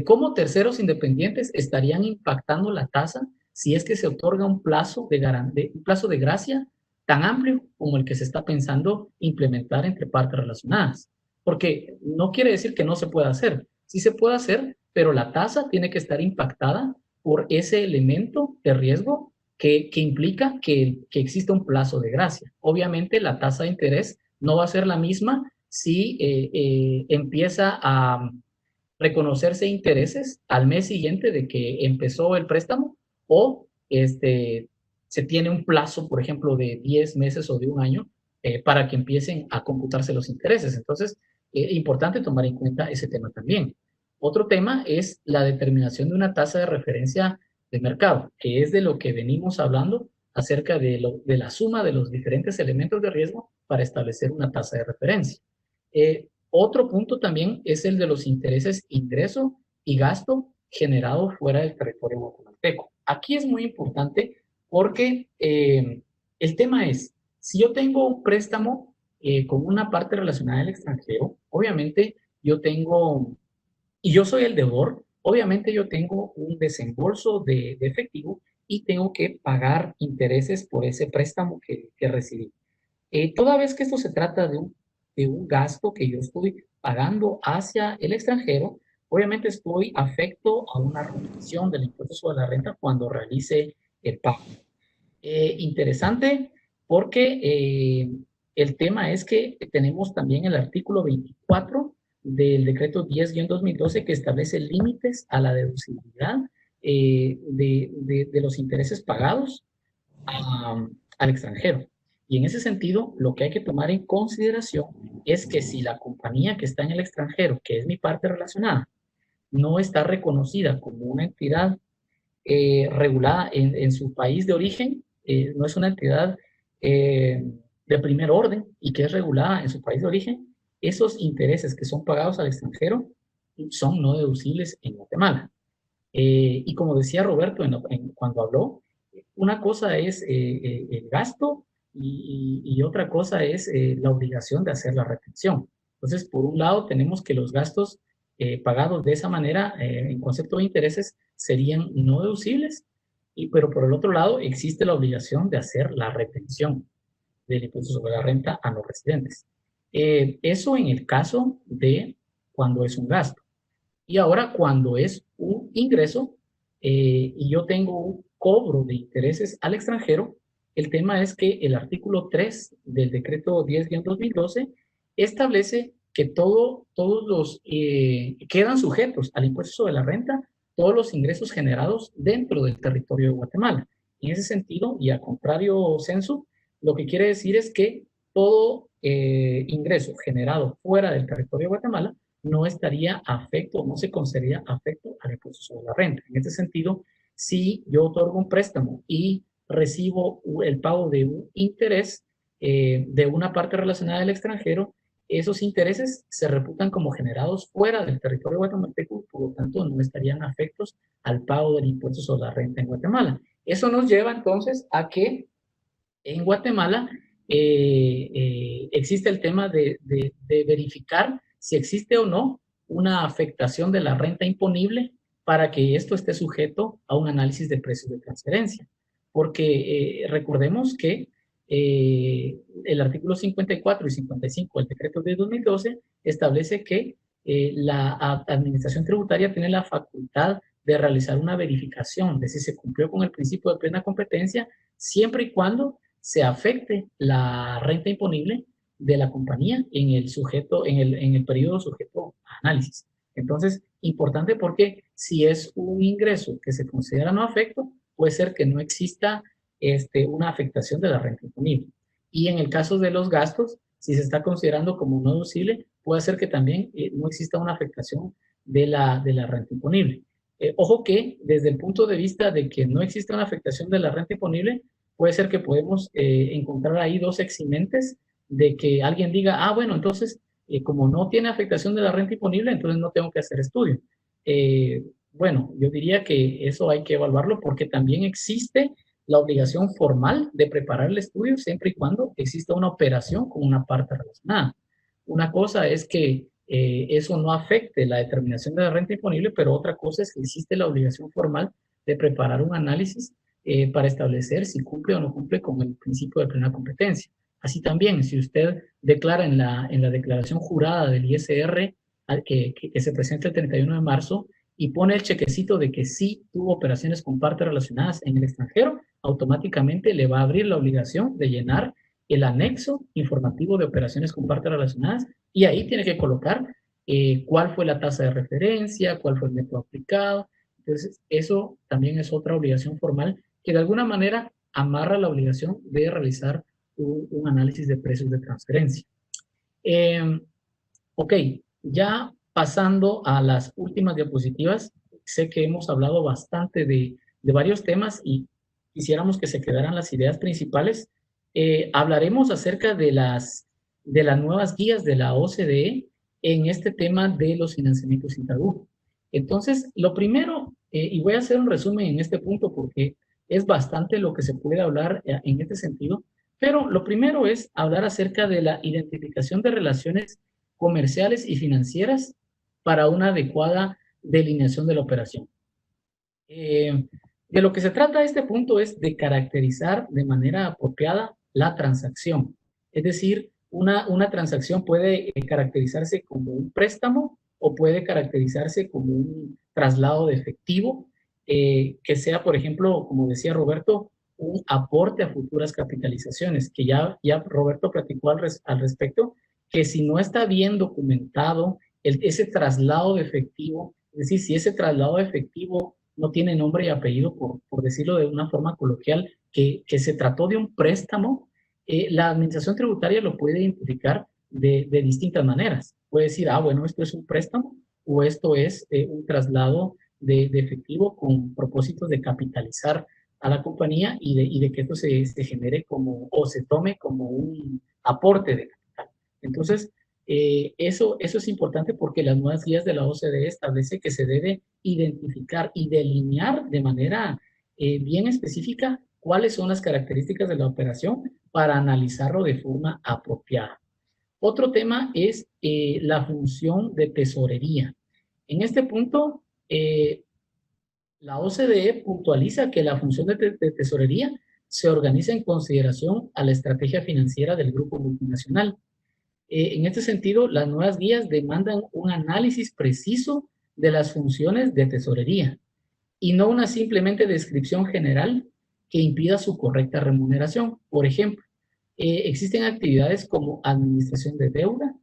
cómo terceros independientes estarían impactando la tasa si es que se otorga un plazo de gracia tan amplio como el que se está pensando implementar entre partes relacionadas. Porque no quiere decir que no se pueda hacer, sí se puede hacer, pero la tasa tiene que estar impactada por ese elemento de riesgo que implica que exista un plazo de gracia. Obviamente la tasa de interés no va a ser la misma si empieza a reconocerse intereses al mes siguiente de que empezó el préstamo o se tiene un plazo, por ejemplo, de 10 meses o de un año para que empiecen a computarse los intereses. Entonces, importante tomar en cuenta ese tema también. Otro tema es la determinación de una tasa de referencia de mercado, que es de lo que venimos hablando acerca de la suma de los diferentes elementos de riesgo para establecer una tasa de referencia. Otro punto también es el de los intereses ingreso y gasto generado fuera del territorio guatemalteco. Aquí es muy importante porque el tema es, si yo tengo un préstamo con una parte relacionada al extranjero, obviamente yo tengo, y yo soy el deudor, obviamente yo tengo un desembolso de efectivo y tengo que pagar intereses por ese préstamo que recibí. Toda vez que esto se trata de un gasto que yo estoy pagando hacia el extranjero, obviamente estoy afecto a una retención del impuesto sobre la renta cuando realice el pago. Interesante porque el tema es que tenemos también el artículo 24 del decreto 10-2012 que establece límites a la deducibilidad de los intereses pagados al extranjero. Y en ese sentido, lo que hay que tomar en consideración es que si la compañía que está en el extranjero, que es mi parte relacionada, no está reconocida como una entidad regulada en su país de origen, no es una entidad de primer orden y que es regulada en su país de origen, esos intereses que son pagados al extranjero son no deducibles en Guatemala. Y como decía Roberto cuando habló, una cosa es el gasto y otra cosa es la obligación de hacer la retención. Entonces, por un lado, tenemos que los gastos pagados de esa manera, en concepto de intereses, serían no deducibles, pero por el otro lado, existe la obligación de hacer la retención del impuesto sobre la renta a los residentes. Eso en el caso de cuando es un gasto. Y ahora cuando es un ingreso y yo tengo un cobro de intereses al extranjero, el tema es que el artículo 3 del decreto 10-2012 establece que todos los quedan sujetos al impuesto sobre la renta todos los ingresos generados dentro del territorio de Guatemala. En ese sentido, y a contrario censo, lo que quiere decir es que todo ingreso generado fuera del territorio de Guatemala no estaría afecto, no se consideraría afecto al impuesto sobre la renta. En este sentido, si yo otorgo un préstamo y recibo el pago de un interés de una parte relacionada al extranjero, esos intereses se reputan como generados fuera del territorio guatemalteco, por lo tanto no estarían afectos al pago del impuesto sobre la renta en Guatemala. Eso nos lleva entonces a que en Guatemala existe el tema de verificar si existe o no una afectación de la renta imponible para que esto esté sujeto a un análisis de precios de transferencia. Porque recordemos que el artículo 54 y 55 del decreto de 2012 establece que la administración tributaria tiene la facultad de realizar una verificación de si se cumplió con el principio de plena competencia siempre y cuando se afecte la renta imponible de la compañía en el sujeto, en el periodo sujeto a análisis. Entonces, importante porque si es un ingreso que se considera no afecto, puede ser que no exista una afectación de la renta imponible. Y en el caso de los gastos, si se está considerando como no deducible, puede ser que también no exista una afectación de la renta imponible. Ojo que desde el punto de vista de que no exista una afectación de la renta imponible, puede ser que podemos encontrar ahí dos eximentes de que alguien diga, ah, bueno, entonces, como no tiene afectación de la renta imponible, entonces no tengo que hacer estudio. Bueno, yo diría que eso hay que evaluarlo porque también existe la obligación formal de preparar el estudio siempre y cuando exista una operación con una parte relacionada. Una cosa es que eso no afecte la determinación de la renta imponible, pero otra cosa es que existe la obligación formal de preparar un análisis para establecer si cumple o no cumple con el principio de plena competencia. Así también, si usted declara en la declaración jurada del ISR que se presenta el 31 de marzo y pone el chequecito de que sí tuvo operaciones con partes relacionadas en el extranjero, automáticamente le va a abrir la obligación de llenar el anexo informativo de operaciones con partes relacionadas y ahí tiene que colocar cuál fue la tasa de referencia, cuál fue el método aplicado. Entonces, eso también es otra obligación formal que de alguna manera amarra la obligación de realizar un análisis de precios de transferencia. Ok, ya pasando a las últimas diapositivas, sé que hemos hablado bastante de varios temas y quisiéramos que se quedaran las ideas principales. Hablaremos acerca de las nuevas guías de la OCDE en este tema de los financiamientos sin tabú. Entonces, lo primero, y voy a hacer un resumen en este punto porque es bastante lo que se puede hablar en este sentido, pero lo primero es hablar acerca de la identificación de relaciones comerciales y financieras para una adecuada delineación de la operación. De lo que se trata este punto es de caracterizar de manera apropiada la transacción. Es decir, una transacción puede caracterizarse como un préstamo o puede caracterizarse como un traslado de efectivo, que sea, por ejemplo, como decía Roberto, un aporte a futuras capitalizaciones, que ya Roberto platicó al respecto, que si no está bien documentado ese traslado de efectivo, es decir, si ese traslado de efectivo no tiene nombre y apellido, por decirlo de una forma coloquial, que se trató de un préstamo, la administración tributaria lo puede identificar de distintas maneras. Puede decir, ah, bueno, esto es un préstamo o esto es un traslado de efectivo con propósitos de capitalizar a la compañía y de que esto se genere como o se tome como un aporte de capital. Entonces, eso es importante porque las nuevas guías de la OCDE establece que se debe identificar y delinear de manera bien específica cuáles son las características de la operación para analizarlo de forma apropiada. Otro tema es la función de tesorería. En este punto, la OCDE puntualiza que la función de tesorería se organiza en consideración a la estrategia financiera del grupo multinacional. En este sentido, las nuevas guías demandan un análisis preciso de las funciones de tesorería y no una simplemente descripción general que impida su correcta remuneración. Por ejemplo, existen actividades como administración de deuda,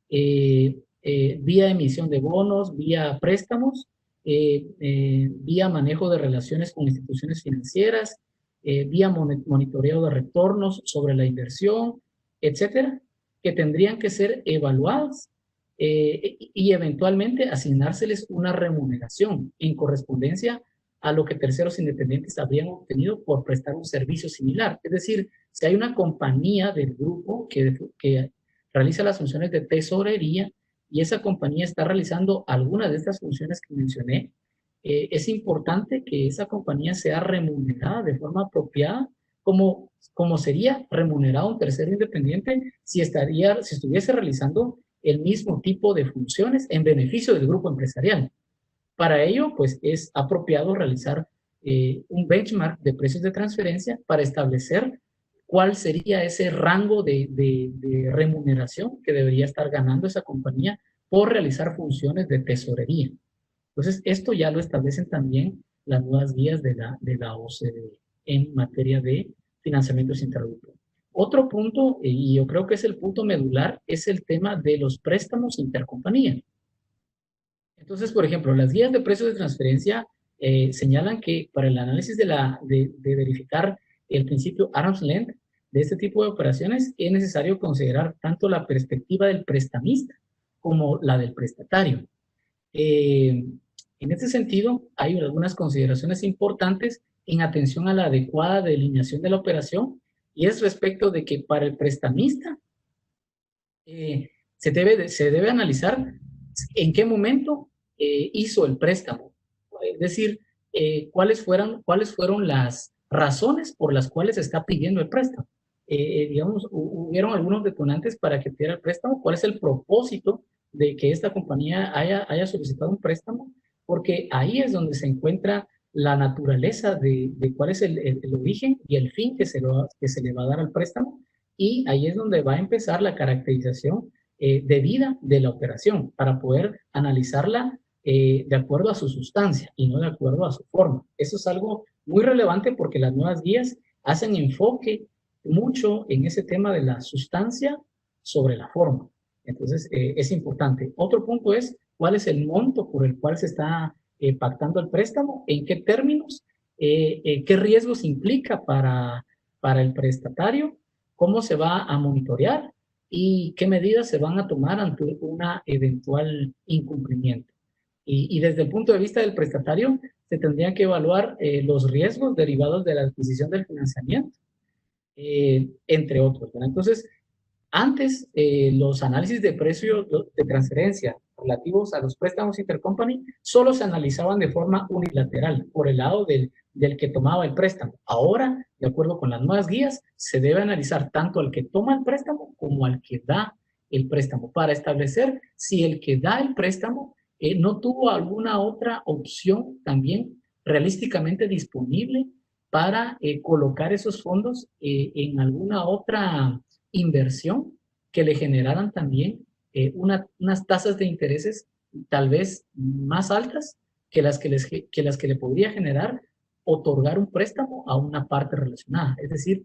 vía emisión de bonos, vía préstamos, vía manejo de relaciones con instituciones financieras, vía monitoreo de retornos sobre la inversión, etcétera, que tendrían que ser evaluadas y eventualmente asignárseles una remuneración en correspondencia a lo que terceros independientes habrían obtenido por prestar un servicio similar. Es decir, si hay una compañía del grupo que realiza las funciones de tesorería y esa compañía está realizando algunas de estas funciones que mencioné, es importante que esa compañía sea remunerada de forma apropiada, como sería remunerado un tercero independiente si estuviese realizando el mismo tipo de funciones en beneficio del grupo empresarial. Para ello, pues es apropiado realizar un benchmark de precios de transferencia para establecer cuál sería ese rango de remuneración que debería estar ganando esa compañía por realizar funciones de tesorería. Entonces, esto ya lo establecen también las nuevas guías de la OCDE en materia de financiamientos interrumpidos. Otro punto, y yo creo que es el punto medular, es el tema de los préstamos intercompañía. Entonces, por ejemplo, las guías de precios de transferencia señalan que para el análisis de verificar el principio Arm's Length de este tipo de operaciones es necesario considerar tanto la perspectiva del prestamista como la del prestatario. En este sentido, hay algunas consideraciones importantes en atención a la adecuada delineación de la operación y es respecto de que para el prestamista se debe analizar en qué momento hizo el préstamo. Es decir, cuáles fueron las razones por las cuales está pidiendo el préstamo. Digamos, hubieron algunos detonantes para que pidiera el préstamo. ¿Cuál es el propósito de que esta compañía haya solicitado un préstamo? Porque ahí es donde se encuentra la naturaleza de cuál es el origen y el fin que se le va a dar al préstamo. Y ahí es donde va a empezar la caracterización debida de la operación para poder analizarla de acuerdo a su sustancia y no de acuerdo a su forma. Eso es algo muy relevante porque las nuevas guías hacen enfoque mucho en ese tema de la sustancia sobre la forma. Entonces, es importante. Otro punto es cuál es el monto por el cual se está pactando el préstamo, en qué términos, qué riesgos implica para el prestatario, cómo se va a monitorear y qué medidas se van a tomar ante una eventual incumplimiento. Y desde el punto de vista del prestatario, se tendrían que evaluar los riesgos derivados de la adquisición del financiamiento, entre otros, ¿verdad? Entonces, antes, los análisis de precio de transferencia relativos a los préstamos intercompany solo se analizaban de forma unilateral por el lado del que tomaba el préstamo. Ahora, de acuerdo con las nuevas guías, se debe analizar tanto al que toma el préstamo como al que da el préstamo para establecer si el que da el préstamo no tuvo alguna otra opción también realísticamente disponible para colocar esos fondos en alguna otra inversión que le generaran también unas tasas de intereses tal vez más altas que las que le podría generar otorgar un préstamo a una parte relacionada. Es decir,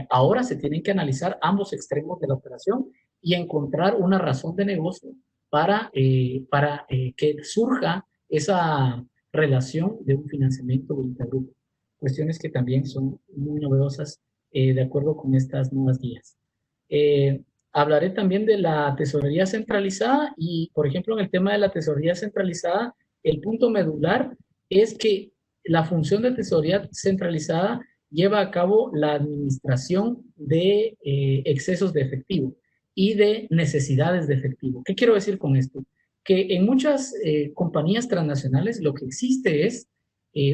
ahora se tienen que analizar ambos extremos de la operación y encontrar una razón de negocio para que surja esa relación de un financiamiento intergrupo. Cuestiones que también son muy novedosas de acuerdo con estas nuevas guías. Hablaré también de la tesorería centralizada y, por ejemplo, en el tema de la tesorería centralizada, el punto medular es que la función de tesorería centralizada lleva a cabo la administración de excesos de efectivo y de necesidades de efectivo. ¿Qué quiero decir con esto? Que en muchas compañías transnacionales lo que existe es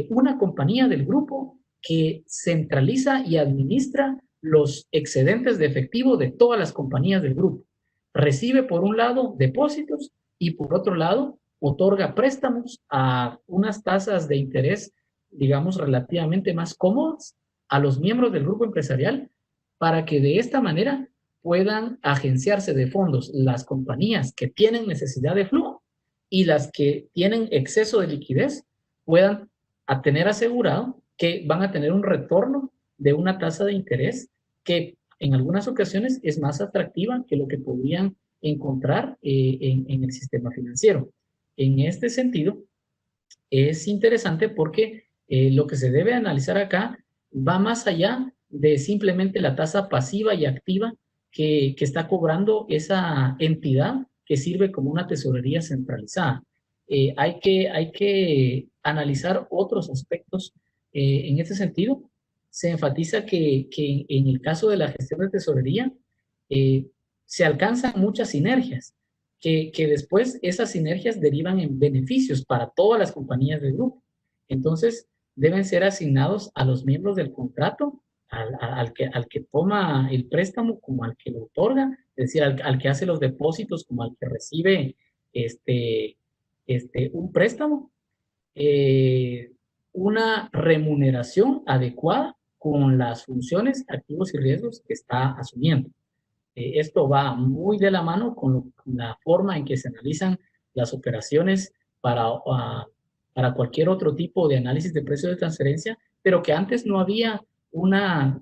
una compañía del grupo que centraliza y administra los excedentes de efectivo de todas las compañías del grupo. recibe por un lado depósitos y por otro lado otorga préstamos a unas tasas de interés, digamos, relativamente más cómodas a los miembros del grupo empresarial para que de esta manera puedan agenciarse de fondos las compañías que tienen necesidad de flujo y las que tienen exceso de liquidez puedan a tener asegurado que van a tener un retorno de una tasa de interés que en algunas ocasiones es más atractiva que lo que podrían encontrar en el sistema financiero. En este sentido, es interesante porque lo que se debe analizar acá va más allá de simplemente la tasa pasiva y activa que está cobrando esa entidad que sirve como una tesorería centralizada. Hay que analizar otros aspectos en este sentido. Se enfatiza que en el caso de la gestión de tesorería eh, se alcanzan muchas sinergias que después esas sinergias derivan en beneficios para todas las compañías del grupo. Entonces, deben ser asignados a los miembros del contrato, al que toma el préstamo como al que lo otorga, es decir, al que hace los depósitos como al que recibe este, un préstamo, eh, una remuneración adecuada con las funciones, activos y riesgos que está asumiendo. Esto va muy de la mano con la forma en que se analizan las operaciones para cualquier otro tipo de análisis de precios de transferencia, pero que antes no había una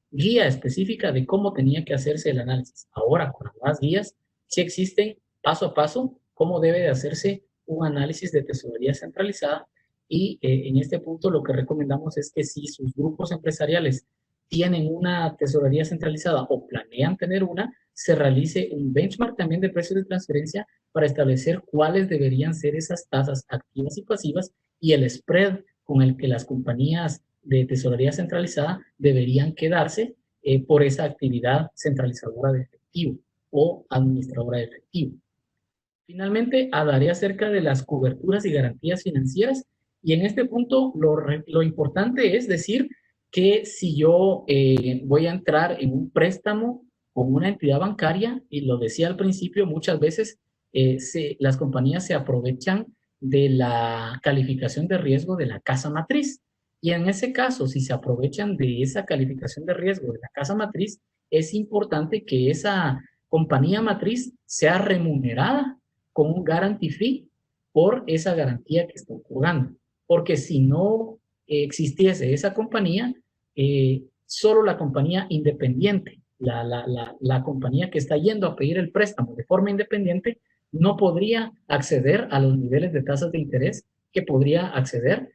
guía específica de cómo tenía que hacerse el análisis. Ahora, con las nuevas guías, sí existen paso a paso cómo debe de hacerse un análisis de tesorería centralizada y en este punto lo que recomendamos es que si sus grupos empresariales tienen una tesorería centralizada o planean tener una, se realice un benchmark también de precios de transferencia para establecer cuáles deberían ser esas tasas activas y pasivas y el spread con el que las compañías de tesorería centralizada deberían quedarse por esa actividad centralizadora de efectivo o administradora de efectivo. Finalmente, hablaré acerca de las coberturas y garantías financieras y en este punto lo importante es decir que si yo voy a entrar en un préstamo con una entidad bancaria, y lo decía al principio, muchas veces las compañías se aprovechan de la calificación de riesgo de la casa matriz. Y en ese caso, si se aprovechan de esa calificación de riesgo de la casa matriz, es importante que esa compañía matriz sea remunerada con un guarantee fee por esa garantía que está otorgando. Porque si no existiese esa compañía, solo la compañía independiente, la compañía que está yendo a pedir el préstamo de forma independiente, no podría acceder a los niveles de tasas de interés que podría acceder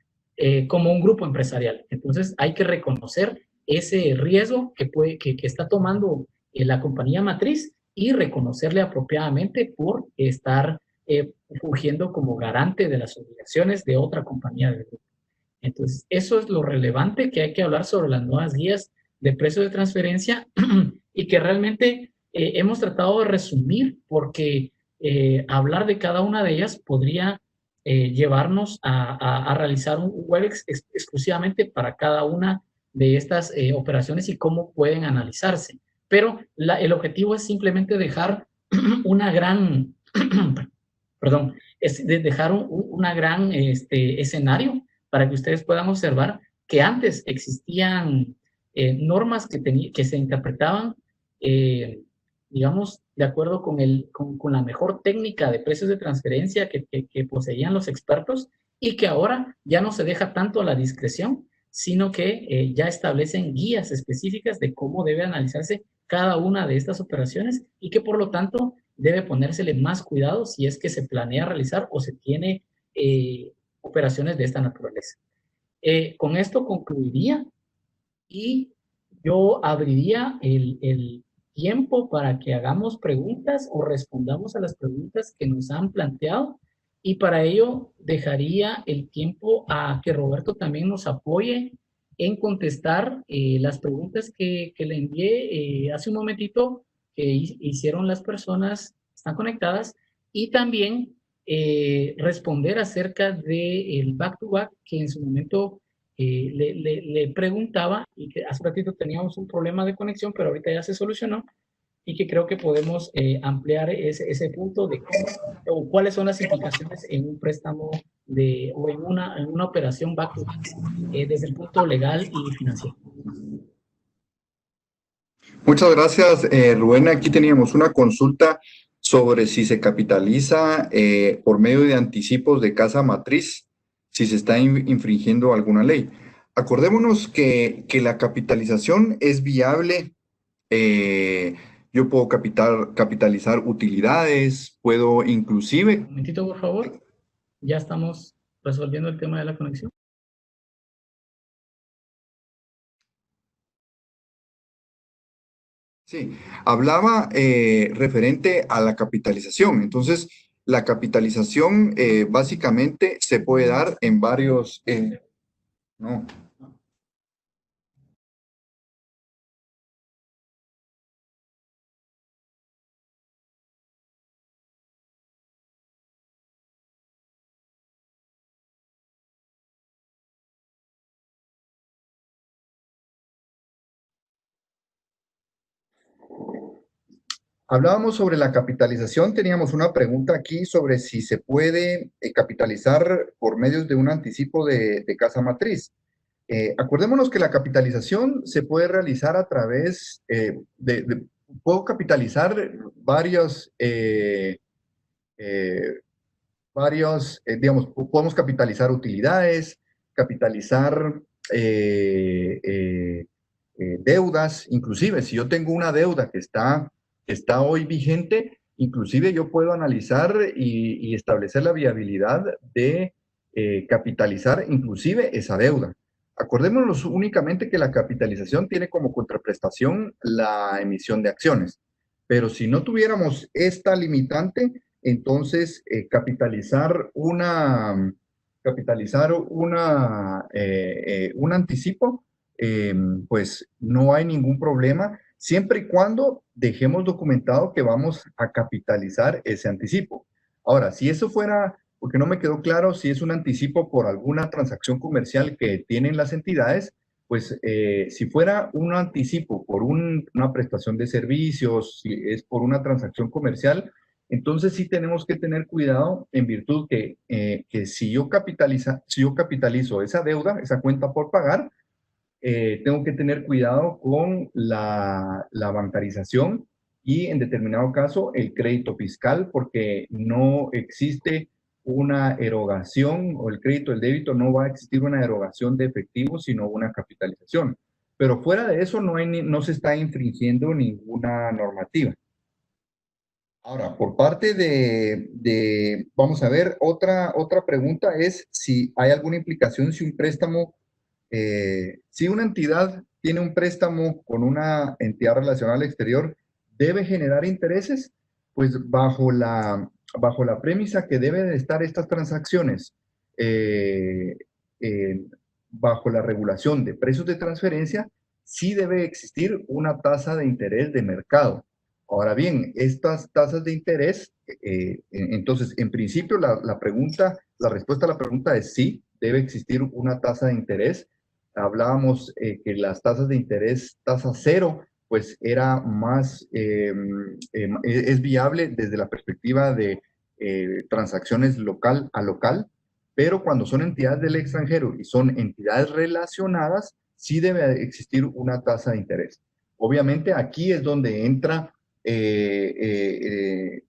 como un grupo empresarial. Entonces hay que reconocer ese riesgo que está tomando la compañía matriz y reconocerle apropiadamente por estar fungiendo como garante de las obligaciones de otra compañía del grupo. Entonces, eso es lo relevante que hay que hablar sobre las nuevas guías de precios de transferencia y que realmente hemos tratado de resumir porque hablar de cada una de ellas podría llevarnos a realizar un web exclusivamente para cada una de estas operaciones y cómo pueden analizarse. Pero el objetivo es simplemente dejar una gran, perdón, es de dejar una gran escenario para que ustedes puedan observar que antes existían normas que se interpretaban, digamos, de acuerdo con la mejor técnica de precios de transferencia que poseían los expertos y que ahora ya no se deja tanto a la discreción, sino que ya establecen guías específicas de cómo debe analizarse cada una de estas operaciones y que por lo tanto debe ponérsele más cuidado si es que se planea realizar o se tiene operaciones de esta naturaleza. Con esto concluiría y yo abriría el tiempo para que hagamos preguntas o respondamos a las preguntas que nos han planteado y para ello dejaría el tiempo a que Roberto también nos apoye en contestar las preguntas que le envié hace un momentito que hicieron las personas que están conectadas y también responder acerca del back-to-back que en su momento le preguntaba y que hace ratito teníamos un problema de conexión, pero ahorita ya se solucionó, y que creo que podemos ampliar ese punto de cómo o cuáles son las implicaciones en un préstamo o en una operación back to back desde el punto legal y financiero. Muchas gracias, Rubén. Aquí teníamos una consulta sobre si se capitaliza por medio de anticipos de casa matriz, si se está infringiendo alguna ley. Acordémonos que la capitalización es viable. eh, yo puedo capitalizar utilidades, puedo inclusive. Un momentito, por favor. Ya estamos resolviendo el tema de la conexión. Sí, hablaba referente a la capitalización. Entonces, la capitalización básicamente se puede dar en varios. No. Hablábamos sobre la capitalización. Teníamos una pregunta aquí sobre si se puede capitalizar por medios de un anticipo de casa matriz. Acordémonos que la capitalización se puede realizar a través puedo capitalizar eh, digamos, podemos capitalizar utilidades, capitalizar eh, eh, deudas, inclusive si yo tengo una deuda que está hoy vigente, inclusive yo puedo analizar y establecer la viabilidad de capitalizar inclusive esa deuda. Acordémonos únicamente que la capitalización tiene como contraprestación la emisión de acciones, pero si no tuviéramos esta limitante, entonces un anticipo, eh, pues no hay ningún problema, siempre y cuando dejemos documentado que vamos a capitalizar ese anticipo. Ahora, si eso fuera, porque no me quedó claro si es un anticipo por alguna transacción comercial que tienen las entidades, pues si fuera un anticipo por una prestación de servicios, si es por una transacción comercial, entonces sí tenemos que tener cuidado en virtud que si yo capitalizo esa deuda, esa cuenta por pagar, tengo que tener cuidado con la bancarización y en determinado caso el crédito fiscal, porque no existe una erogación o el crédito, el débito, no va a existir una erogación de efectivo, sino una capitalización. Pero fuera de eso no se está infringiendo ninguna normativa. Ahora, por parte vamos a ver, otra pregunta es si hay alguna implicación si un préstamo, si una entidad tiene un préstamo con una entidad relacionada al exterior, ¿debe generar intereses? Pues bajo la premisa que deben de estar estas transacciones eh, eh, bajo la regulación de precios de transferencia, sí debe existir una tasa de interés de mercado. Ahora bien, estas tasas de interés, entonces, en principio, la respuesta a la pregunta es sí, debe existir una tasa de interés. Hablábamos que las tasas de interés, tasa cero, pues era más, es viable desde la perspectiva de transacciones local a local, pero cuando son entidades del extranjero y son entidades relacionadas, sí debe existir una tasa de interés. Obviamente aquí es donde entra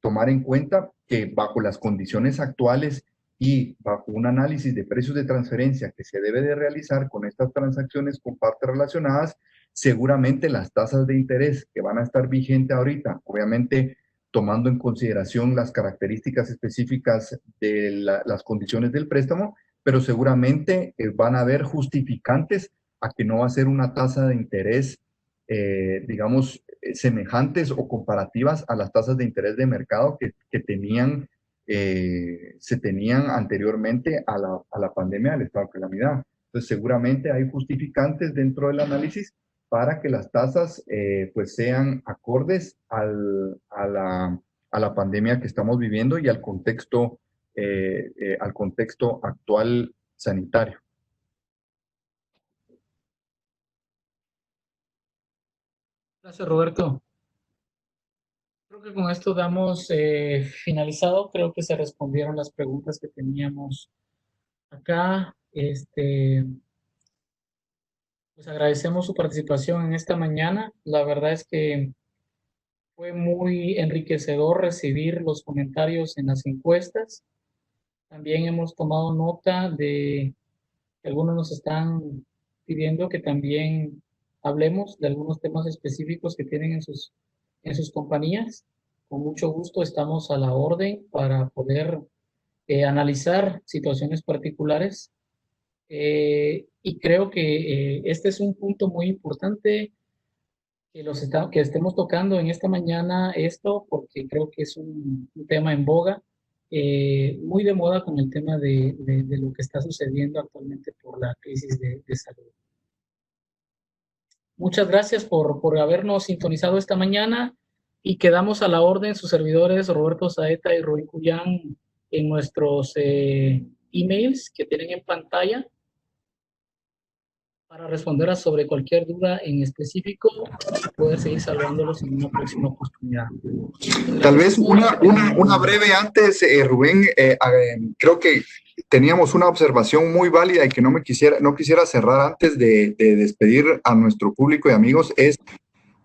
tomar en cuenta que bajo las condiciones actuales y bajo un análisis de precios de transferencia que se debe de realizar con estas transacciones con partes relacionadas, seguramente las tasas de interés que van a estar vigentes ahorita, obviamente tomando en consideración las características específicas de las condiciones del préstamo, pero seguramente van a haber justificantes a que no va a ser una tasa de interés, digamos, semejantes o comparativas a las tasas de interés de mercado que se tenían anteriormente a la pandemia del estado de calamidad. Entonces, seguramente hay justificantes dentro del análisis para que las tasas pues sean acordes a la pandemia que estamos viviendo y al contexto actual sanitario. Gracias, Roberto. Creo que con esto damos finalizado. Creo que se respondieron las preguntas que teníamos acá. Pues agradecemos su participación en esta mañana. La verdad es que fue muy enriquecedor recibir los comentarios en las encuestas. También hemos tomado nota de que algunos nos están pidiendo que también hablemos de algunos temas específicos que tienen en sus compañías. Con mucho gusto estamos a la orden para poder analizar situaciones particulares. Y creo que este es un punto muy importante que estemos tocando en esta mañana esto, porque creo que es un tema en boga, muy de moda con el tema de lo que está sucediendo actualmente por la crisis de salud. Muchas gracias por habernos sintonizado esta mañana y quedamos a la orden sus servidores Roberto Saeta y Rubén Cuyán en nuestros emails que tienen en pantalla para responder sobre cualquier duda en específico y poder seguir salvándolos en una próxima oportunidad. Tal vez una breve antes, Rubén, creo que teníamos una observación muy válida y que no quisiera cerrar antes de despedir a nuestro público y amigos, es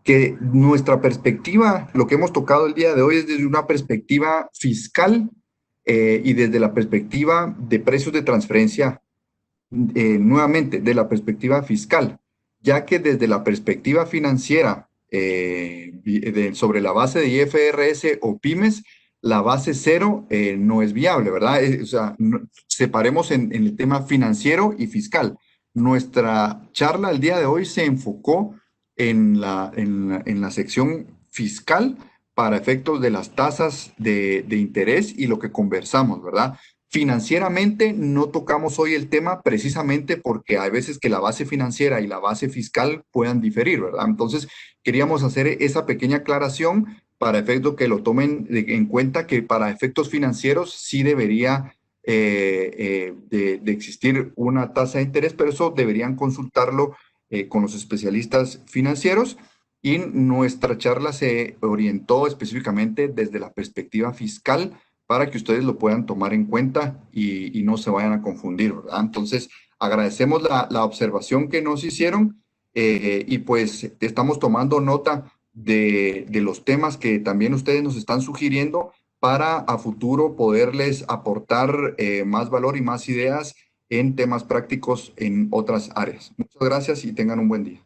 que nuestra perspectiva, lo que hemos tocado el día de hoy es desde una perspectiva fiscal y desde la perspectiva de precios de transferencia, nuevamente, de la perspectiva fiscal, ya que desde la perspectiva financiera, sobre la base de IFRS o pymes, la base cero no es viable, ¿verdad? O sea, separemos en el tema financiero y fiscal. Nuestra charla el día de hoy se enfocó en la sección fiscal para efectos de las tasas de interés y lo que conversamos, ¿verdad? Financieramente no tocamos hoy el tema precisamente porque hay veces que la base financiera y la base fiscal puedan diferir, ¿verdad? Entonces, queríamos hacer esa pequeña aclaración para efecto que lo tomen en cuenta que para efectos financieros sí debería de existir una tasa de interés, pero eso deberían consultarlo con los especialistas financieros. Y nuestra charla se orientó específicamente desde la perspectiva fiscal para que ustedes lo puedan tomar en cuenta y no se vayan a confundir, ¿verdad? Entonces, agradecemos la observación que nos hicieron y pues estamos tomando nota de los temas que también ustedes nos están sugiriendo para a futuro poderles aportar más valor y más ideas en temas prácticos en otras áreas. Muchas gracias y tengan un buen día.